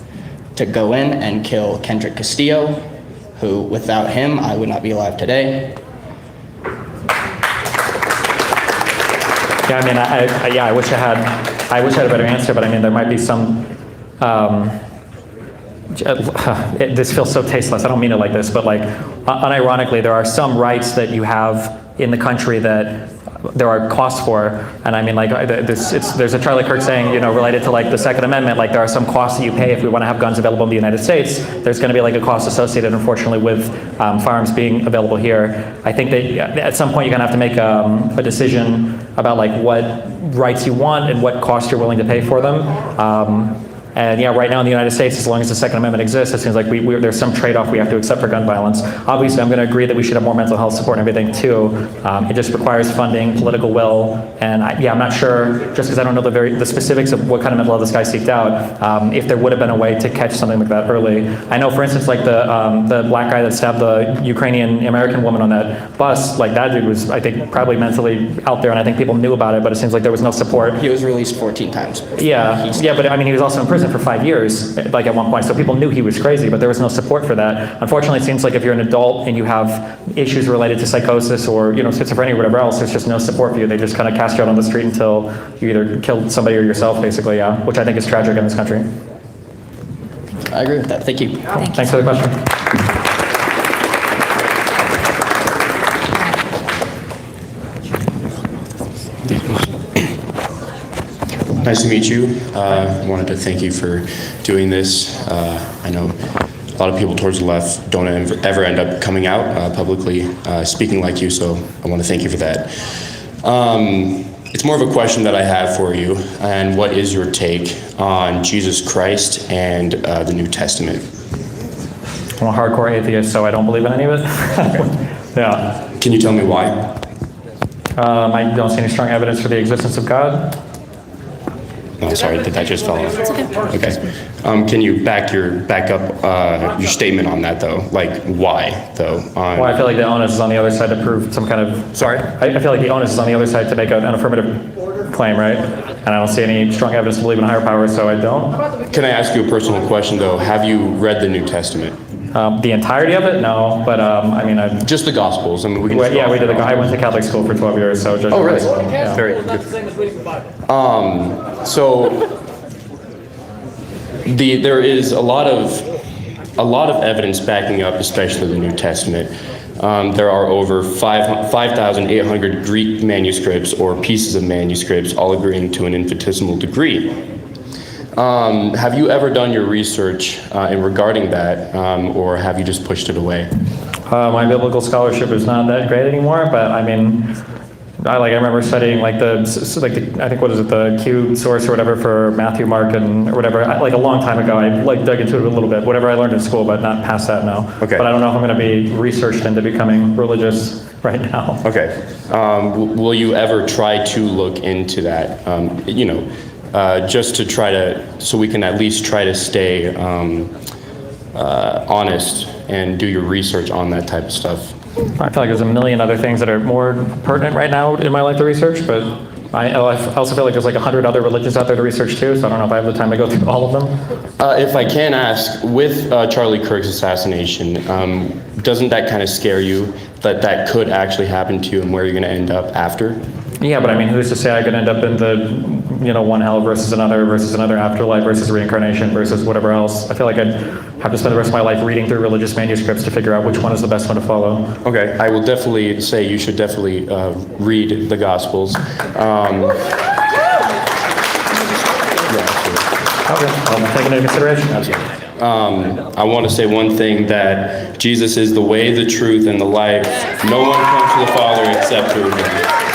to go in and kill Kendrick Castillo, who, without him, I would not be alive today. Yeah, I mean, I wish I had a better answer, but I mean, there might be some. This feels so tasteless. I don't mean it like this, but like, unironically, there are some rights that you have in the country that there are costs for, and I mean, like, there's a Charlie Kirk saying, related to like the Second Amendment, like there are some costs that you pay if we want to have guns available in the United States. There's going to be like a cost associated, unfortunately, with firearms being available here. I think that at some point you're going to have to make a decision about like what rights you want and what cost you're willing to pay for them. And yeah, right now in the United States, as long as the Second Amendment exists, it seems like there's some trade-off we have to accept for gun violence. Obviously, I'm going to agree that we should have more mental health support and everything too. It just requires funding, political will, and I'm not sure, just because I don't know the specifics of what kind of mental health this guy seeked out, if there would have been a way to catch something like that early. I know, for instance, like the black guy that stabbed the Ukrainian-American woman on that bus, like that dude was, I think, probably mentally out there, and I think people knew about it, but it seems like there was no support. He was released 14 times. Yeah, but I mean, he was also in prison for 5 years, like at one point, so people knew he was crazy, but there was no support for that. Unfortunately, it seems like if you're an adult and you have issues related to psychosis or schizophrenia or whatever else, there's just no support for you. They just kind of cast you out on the street until you either killed somebody or yourself, basically, yeah, which I think is tragic in this country. I agree with that. Thank you. Thanks for the question. Nice to meet you. I wanted to thank you for doing this. I know a lot of people towards the left don't ever end up coming out publicly speaking like you, so I want to thank you for that. It's more of a question that I have for you, and what is your take on Jesus Christ and the New Testament? I'm a hardcore atheist, so I don't believe in any of it. Yeah. Can you tell me why? I don't see any strong evidence for the existence of God. Oh, sorry, did that just fall off? It's okay. Can you back up your statement on that though? Like why though? Well, I feel like the onus is on the other side to prove some kind of. Sorry. I feel like the onus is on the other side to make an affirmative claim, right? And I don't see any strong evidence to believe in a higher power, so I don't. Can I ask you a personal question though? Have you read the New Testament? The entirety of it, no, but I mean, just the Gospels. I mean, we can. Yeah, we did. I went to Catholic school for 12 years, so. Oh, really? Yeah. Very good. So there is a lot of evidence backing up, especially the New Testament. There are over 5,800 Greek manuscripts or pieces of manuscripts, all agreeing to an infinitesimal degree. Have you ever done your research in regarding that, or have you just pushed it away? My biblical scholarship is not that great anymore, but I mean, I remember studying I think what is it, the Q source or whatever for Matthew, Mark, and or whatever. Like a long time ago, I dug into it a little bit, whatever I learned in school, but not past that now. Okay. But I don't know if I'm going to be researched into becoming religious right now. Okay. Will you ever try to look into that? Just to try to, so we can at least try to stay honest and do your research on that type of stuff. I feel like there's a million other things that are more pertinent right now in my life to research, but I also feel like there's 100 other religions out there to research too, so I don't know if I have the time to go through all of them. If I can ask, with Charlie Kirk's assassination, doesn't that kind of scare you that could actually happen to you and where you're going to end up after? Yeah, but I mean, who's to say I could end up in the, one hell versus another afterlife versus reincarnation versus whatever else? I feel like I'd have to spend the rest of my life reading through religious manuscripts to figure out which one is the best one to follow. Okay, I will definitely say you should definitely read the Gospels. Okay, I'll take it into consideration. I want to say one thing, that Jesus is the way, the truth, and the life. No one comes to the Father except through him.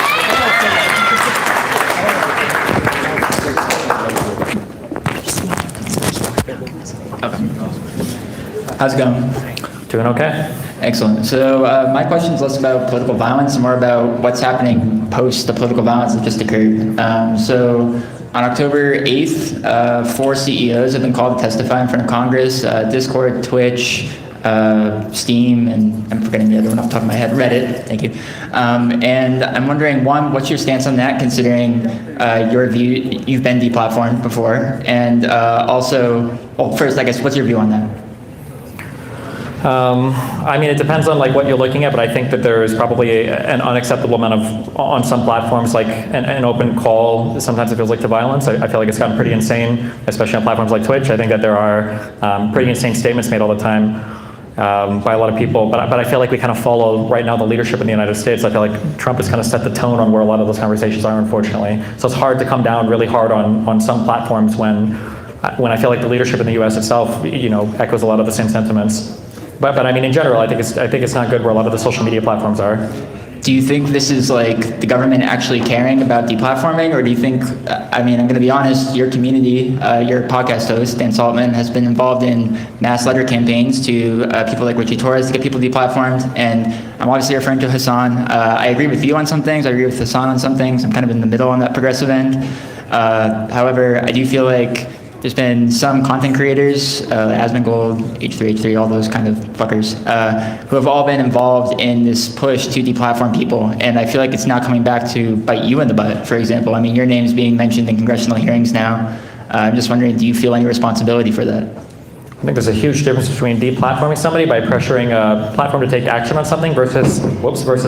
How's it going? Doing okay. Excellent. So my question is less about political violence and more about what's happening post the political violence that just occurred. So on October 8th, 4 CEOs have been called to testify in front of Congress, Discord, Twitch, Steam, and I'm forgetting the other one off the top of my head, Reddit, thank you. And I'm wondering, one, what's your stance on that, considering your view, you've been deplatformed before, and also, well, first, I guess, what's your view on that? I mean, it depends on like what you're looking at, but I think that there is probably an unacceptable amount of, on some platforms, like an open call. Sometimes it feels like to violence. I feel like it's gotten pretty insane, especially on platforms like Twitch. I think that there are pretty insane statements made all the time by a lot of people, but I feel like we kind of follow right now the leadership in the United States. I feel like Trump has kind of set the tone on where a lot of those conversations are, unfortunately. So it's hard to come down really hard on some platforms when I feel like the leadership in the U.S. itself, echoes a lot of the same sentiments. But I mean, in general, I think it's not good where a lot of the social media platforms are. Do you think this is like the government actually caring about deplatforming, or do you think, I mean, I'm going to be honest, your community, your podcast host, Dan Saltman, has been involved in mass letter campaigns to people like Richie Torres to get people deplatformed, and I'm obviously referring to Hassan. I agree with you on some things, I agree with Hassan on some things, I'm kind of in the middle on that progressive end. However, I do feel like there's been some content creators, Asmongold, H3H3, all those kind of fuckers, who have all been involved in this push to deplatform people. And I feel like it's now coming back to bite you in the butt, for example. I mean, your name's being mentioned in congressional hearings now. I'm just wondering, do you feel any responsibility for that? I think there's a huge difference between deplatforming somebody by pressuring a platform to take action on something versus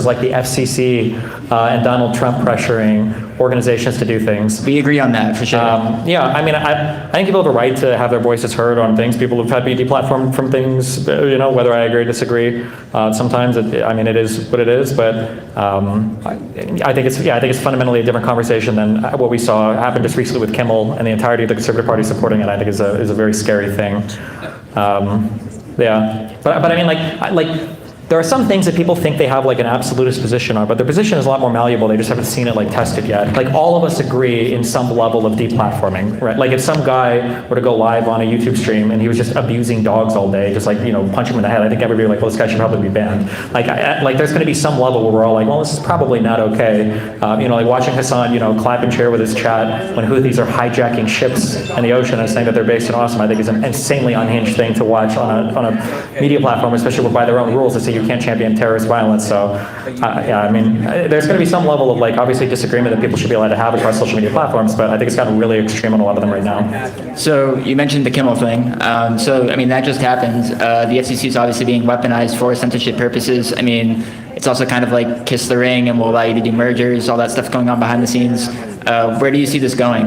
like the FCC and Donald Trump pressuring organizations to do things. We agree on that, for sure. Yeah, I mean, I think people have a right to have their voices heard on things. People have had to be deplatformed from things, whether I agree or disagree. Sometimes, it is what it is, but I think it's fundamentally a different conversation than what we saw happen just recently with Kimmel and the entirety of the Conservative Party supporting it. I think is a very scary thing. Yeah, but I mean, like there are some things that people think they have like an absolutist position on, but their position is a lot more malleable. They just haven't seen it like tested yet. Like all of us agree in some level of deplatforming, right? Like if some guy were to go live on a YouTube stream and he was just abusing dogs all day, just like punch him in the head, I think everybody would be like, well, this guy should probably be banned. Like there's going to be some level where we're all like, well, this is probably not okay. Like watching Hassan, clap and cheer with his chat when Houthis are hijacking ships in the ocean and saying that they're based in Awesome, I think is an insanely unhinged thing to watch on a media platform, especially by their own rules. They say you can't champion terrorist violence. So, there's going to be some level of like obviously disagreement that people should be allowed to have across social media platforms, but I think it's gotten really extreme on a lot of them right now. So you mentioned the Kimmel thing. That just happened. The FCC is obviously being weaponized for censorship purposes. I mean, it's also kind of like kiss the ring and will allow you to do mergers, all that stuff going on behind the scenes. Where do you see this going?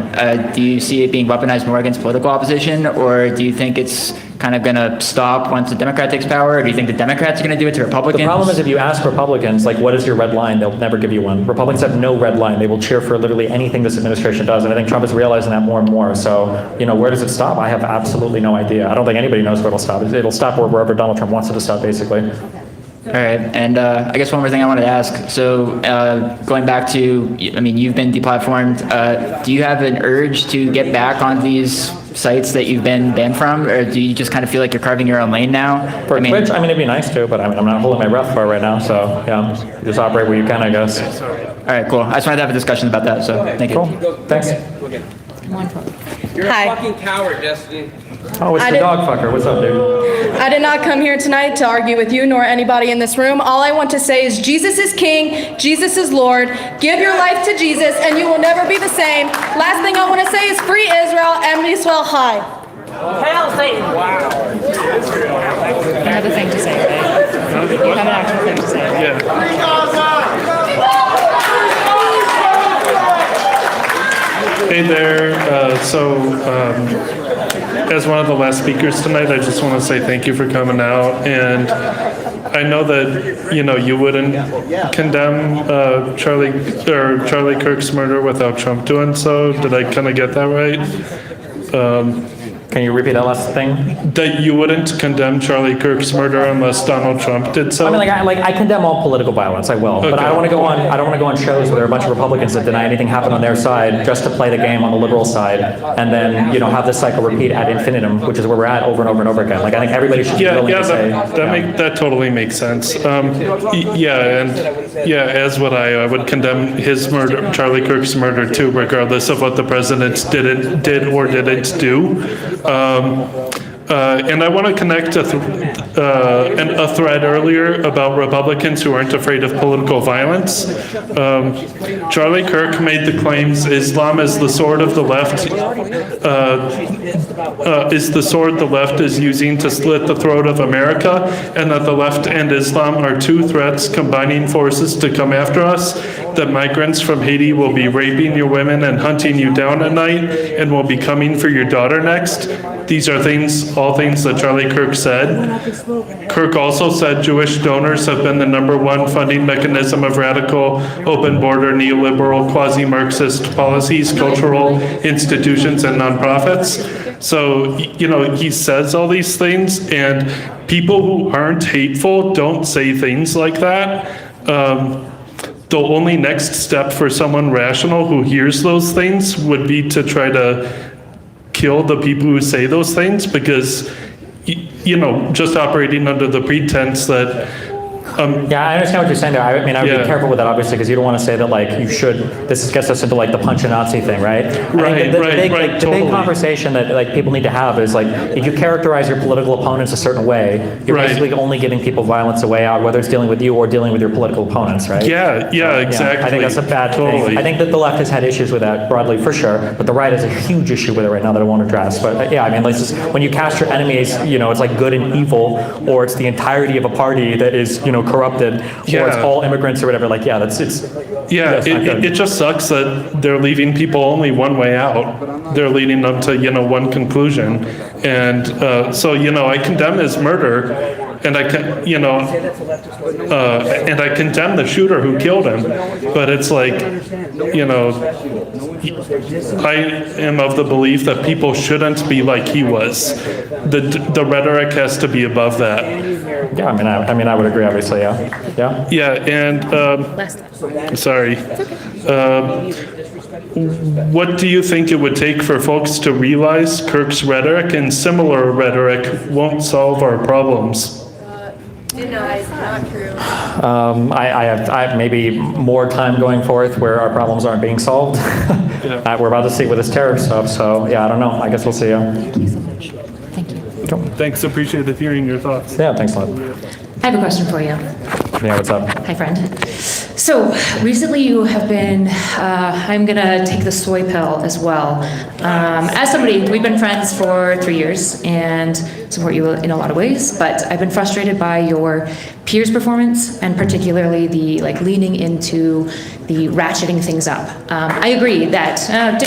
Do you see it being weaponized more against political opposition, or do you think it's kind of going to stop once the Democrat takes power, or do you think the Democrats are going to do it to Republicans? The problem is if you ask Republicans, like, what is your red line, they'll never give you one. Republicans have no red line. They will cheer for literally anything this administration does, and I think Trump is realizing that more and more. So, where does it stop? I have absolutely no idea. I don't think anybody knows where it'll stop. It'll stop wherever Donald Trump wants it to stop, basically. All right, and I guess one more thing I wanted to ask. So going back to, you've been deplatformed. Do you have an urge to get back on these sites that you've been banned from, or do you just kind of feel like you're carving your own lane now? For Twitch, it'd be nice to, but I'm not holding my breath for it right now. So yeah, just operate where you can, I guess. All right, cool. I just wanted to have a discussion about that. So thank you. Cool. Thanks. Come on, You're Hi. a fucking coward, Destiny. Oh, it's the dog fucker. What's up, dude? I did not come here tonight to argue with you nor anybody in this room. All I want to say is Jesus is King, Jesus is Lord. Give your life to Jesus and you will never be the same. Last thing I want to say is free Israel and Israel high. Hail Satan! Wow. You have a thing to say, right? You have an actual thing to say, right? Hey there. As one of the last speakers tonight, I just want to say thank you for coming out. And I know that you wouldn't condemn Charlie Kirk's murder without Trump doing so. Did I kind of get that right? Can you repeat that last thing? That you wouldn't condemn Charlie Kirk's murder unless Donald Trump did so. I condemn all political violence. I will, okay. But I don't want to go on. I don't want to go on shows where there are a bunch of Republicans that deny anything happened on their side just to play the game on the liberal side, and then have this cycle repeat ad infinitum, which is where we're at over and over and over again. Like I think everybody should be willing to say. That totally makes sense. As would I would condemn his murder, Charlie Kirk's murder too, regardless of what the president did or didn't do. And I want to connect a thread earlier about Republicans who aren't afraid of political violence. Charlie Kirk made the claims Islam is the sword of the left, is the sword the left is using to slit the throat of America, and that the left and Islam are two threats combining forces to come after us, that migrants from Haiti will be raping your women and hunting you down at night and will be coming for your daughter next. These are all things that Charlie Kirk said. Kirk also said Jewish donors have been the #1 funding mechanism of radical, open border, neoliberal, quasi-Marxist policies, cultural institutions, and nonprofits. So, he says all these things, and people who aren't hateful don't say things like that. The only next step for someone rational who hears those things would be to try to kill the people who say those things, because just operating under the pretense that yeah, I understand what you're saying there. I mean, I would be careful with that, obviously, because you don't want to say that, you should, this gets us into, the punch a Nazi thing, right? Right, The big conversation that people need to have is, if you characterize your political opponents a certain way, you're basically only giving people violence away out, whether it's dealing with you or dealing with your political opponents, right? Yeah, exactly. I think that's a bad thing. I think that the left has had issues with that broadly, for sure, but the right has a huge issue with it right now that I won't address. But when you cast your enemies, it's like good and evil, or it's the entirety of a party that is, corrupted, or it's all immigrants or whatever. It just sucks that they're leaving people only one way out. They're leading them to one conclusion, and so I condemn his murder, and I condemn the shooter who killed him. But it's I am of the belief that people shouldn't be like he was. The rhetoric has to be above that. Yeah, I mean, I would agree, obviously, yeah. Yeah, and, sorry. What do you think it would take for folks to realize Kirk's rhetoric and similar rhetoric won't solve our problems? Denied, not true. I have maybe more time going forth where our problems aren't being solved. We're about to see with this tariff stuff, so I don't know. I guess we'll see. Thank you so much. Thank you. Cool. Thanks, appreciate hearing your thoughts. Yeah, thanks a lot. I have a question for you. Yeah, what's up? Hi, friend. So recently you have been, I'm gonna take the soy pill as well. As somebody, we've been friends for 3 years and support you in a lot of ways, but I've been frustrated by your peers' performance and particularly the leaning into the ratcheting things up. I agree that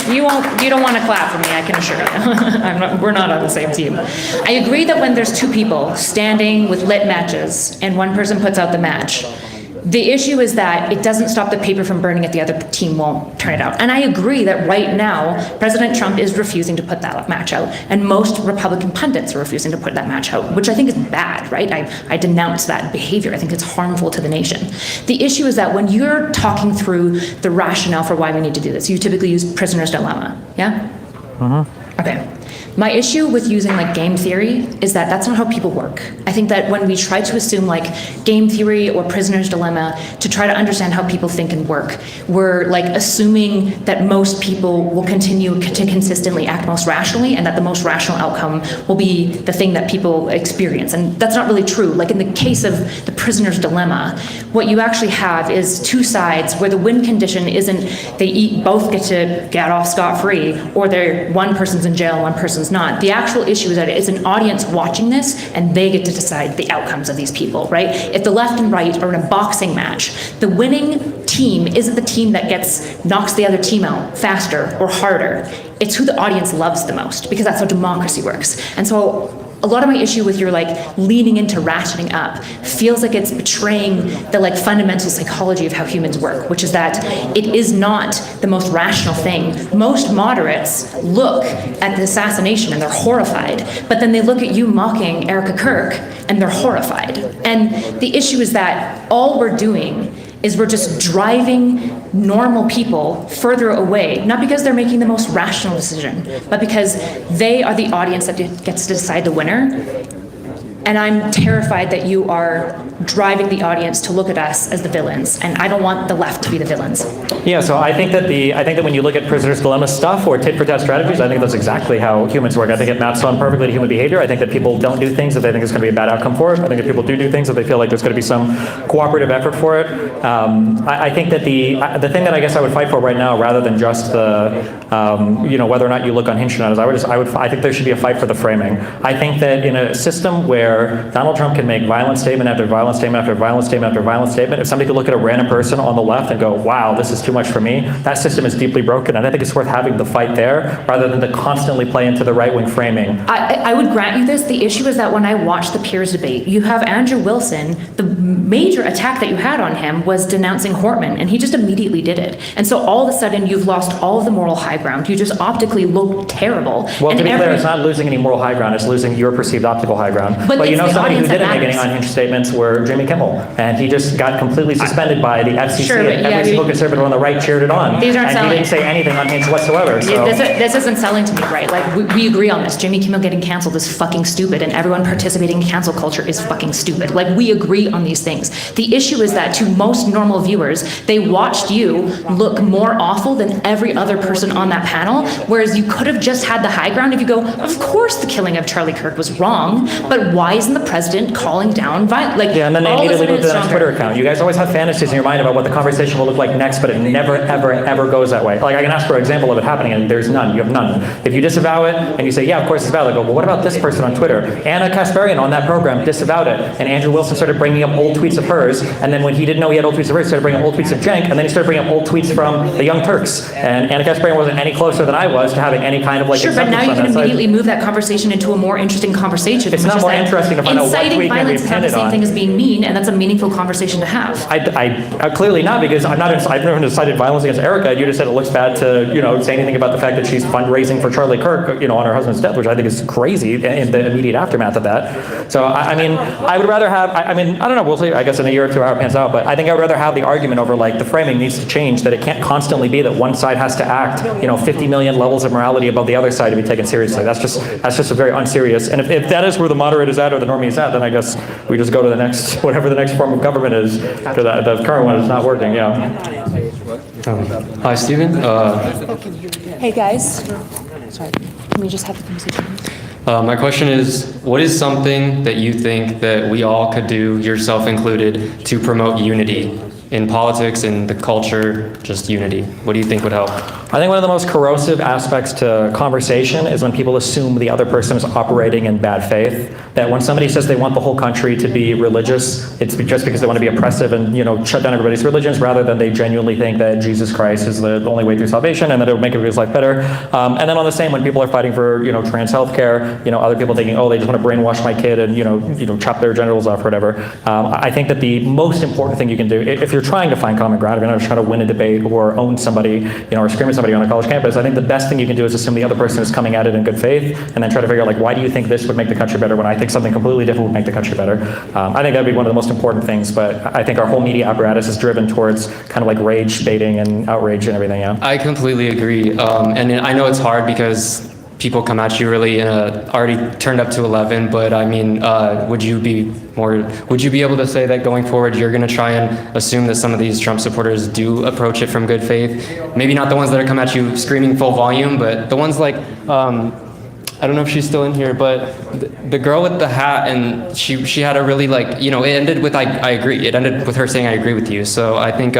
you don't want to clap for me, I can assure you. We're not on the same team. I agree that when there's two people standing with lit matches and one person puts out the match, the issue is that it doesn't stop the paper from burning if the other team won't turn it out. And I agree that right now, President Trump is refusing to put that match out, and most Republican pundits are refusing to put that match out, which I think is bad, right? I denounce that behavior. I think it's harmful to the nation. The issue is that when you're talking through the rationale for why we need to do this, you typically use prisoner's dilemma, yeah? Okay. My issue with using game theory is that that's not how people work. I think that when we try to assume game theory or prisoner's dilemma to try to understand how people think and work, we're assuming that most people will continue to consistently act most rationally and that the most rational outcome will be the thing that people experience. And that's not really true. In the case of the prisoner's dilemma, what you actually have is two sides where the win condition isn't they both get to get off scot-free or one person's in jail, one person's not. The actual issue is that it's an audience watching this and they get to decide the outcomes of these people, right? If the left and right are in a boxing match, the winning team isn't the team that knocks the other team out faster or harder. It's who the audience loves the most, because that's how democracy works. And so a lot of my issue with your leaning into ratcheting up feels like it's betraying the fundamental psychology of how humans work, which is that it is not the most rational thing. Most moderates look at the assassination and they're horrified, but then they look at you mocking Erica Kirk and they're horrified. And the issue is that all we're doing is we're just driving normal people further away, not because they're making the most rational decision, but because they are the audience that gets to decide the winner. And I'm terrified that you are driving the audience to look at us as the villains, and I don't want the left to be the villains. Yeah, so I think that when you look at prisoner's dilemma stuff or tit for tat strategies, I think that's exactly how humans work. I think it maps on perfectly to human behavior. I think that people don't do things that they think is going to be a bad outcome for it. I think that people do things that they feel like there's going to be some cooperative effort for it. I think that the thing that I guess I would fight for right now, rather than just the whether or not you look unhinged or not, is I think there should be a fight for the framing. I think that in a system where Donald Trump can make violent statement after violent statement after violent statement after violent statement, if somebody could look at a random person on the left and go, wow, this is too much for me, that system is deeply broken, and I think it's worth having the fight there rather than to constantly play into the right-wing framing. I would grant you this. The issue is that when I watched the Piers debate, you have Andrew Wilson, the major attack that you had on him was denouncing Hortman, and he just immediately did it. And so all of a sudden, you've lost all of the moral high ground. You just optically look terrible. Well, and to be clear, it's not losing any moral high ground, it's losing your perceived optical high ground. But you know, somebody who didn't make any unhinged statements were Jimmy Kimmel, and he just got completely suspended by the FCC, Sure, and every single conservative on the right cheered it on. These aren't and selling. he didn't say anything unhinged whatsoever. So. This isn't selling to me, right? Like, we agree on this. Jimmy Kimmel getting canceled is fucking stupid, and everyone participating in cancel culture is fucking stupid. Like, we agree on these things. The issue is that to most normal viewers, they watched you look more awful than every other person on that panel, whereas you could have just had the high ground if you go, of course the killing of Charlie Kirk was wrong, but why isn't the president calling down violence? Like, yeah, and then they immediately moved to the next Twitter account. You guys always have fantasies in your mind about what the conversation will look like next, but it never, ever, ever goes that way. Like, I can ask for an example of it happening, and there's none. You have none. If you disavow it, and you say, yeah, of course it's valid, I go, well, what about this person on Twitter? Anna Kasparian on that program disavowed it, and Andrew Wilson started bringing up old tweets of hers, and then when he didn't know he had old tweets of hers, he started bringing up old tweets of Cenk, and then he started bringing up old tweets from the Young Turks. And Anna Kasparian wasn't any closer than I was to having any kind of Sure, but now you can immediately move that conversation into a more interesting conversation. It's not more interesting to find out what tweet can be Inciting violence is not the pinned same on. thing as being mean, and that's a meaningful conversation to have. I clearly not, because I've never incited violence against Erica. You just said it looks bad to say anything about the fact that she's fundraising for Charlie Kirk, on her husband's death, which I think is crazy in the immediate aftermath of that. So I mean, I would rather have. I don't know. We'll see. I guess in a year or two how it pans out. But I think I would rather have the argument over like the framing needs to change. That it can't constantly be that one side has to act 50 million levels of morality above the other side to be taken seriously. That's just a very unserious. And if that is where the moderate is at or the normie is at, then I guess we just go to the next whatever the next form of government is. Because the current one is not working. Yeah. Hi, Stephen. Hey guys. Sorry. Can we just have the conversation? My question is, what is something that you think that we all could do, yourself included, to promote unity in politics, in the culture, just unity? What do you think would help? I think one of the most corrosive aspects to conversation is when people assume the other person is operating in bad faith. That when somebody says they want the whole country to be religious, it's just because they want to be oppressive and shut down everybody's religions, rather than they genuinely think that Jesus Christ is the only way through salvation and that it will make everybody's life better. And then on the same, when people are fighting for trans health care, other people thinking, oh, they just want to brainwash my kid and chop their genitals off or whatever. I think that the most important thing you can do, if you're trying to find common ground, if you're not trying to win a debate or own somebody, or scream at somebody on a college campus, I think the best thing you can do is assume the other person is coming at it in good faith, and then try to figure out, like, why do you think this would make the country better when I think something completely different would make the country better? I think that'd be one of the most important things, but I think our whole media apparatus is driven towards kind of like rage baiting and outrage and everything, yeah. I completely agree. And I know it's hard because people come at you really already turned up to 11, but I mean, would you be able to say that going forward you're going to try and assume that some of these Trump supporters do approach it from good faith? Maybe not the ones that are come at you screaming full volume, but the ones like, I don't know if she's still in here, but the girl with the hat, and she had a really it ended with I agree. It ended with her saying I agree with you. So I think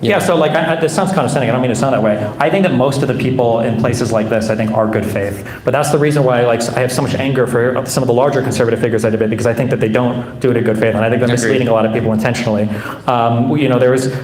Yeah, so this sounds condescending. I don't mean to sound that way. I think that most of the people in places like this, I think, are good faith. But that's the reason why I have so much anger for some of the larger conservative figures I debate, because I think that they don't do it in good faith, and I think they're misleading a lot of people intentionally.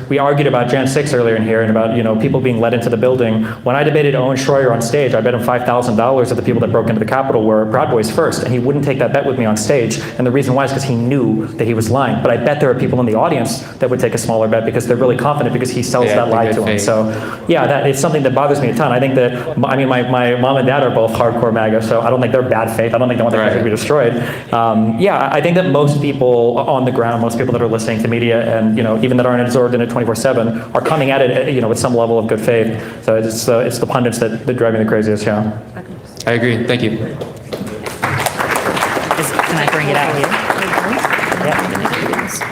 We argued about Jan 6 earlier in here, and about people being led into the building. When I debated Owen Schroyer on stage, I bet him $5,000 that the people that broke into the Capitol were Proud Boys first, and he wouldn't take that bet with me on stage. And the reason why is because he knew that he was lying. But I bet there are people in the audience that would take a smaller bet because they're really confident, because he sells that lie to them. So yeah, that is something that bothers me a ton. I think that, my mom and dad are both hardcore MAGA, so I don't think they're bad faith. I don't think they want their country to be destroyed. I think that most people on the ground, most people that are listening to media, and even that aren't absorbed in it 24/7, are coming at it with some level of good faith. So it's the pundits that drive me the craziest. Yeah. I agree. Thank you. Can I bring it out here? Yeah.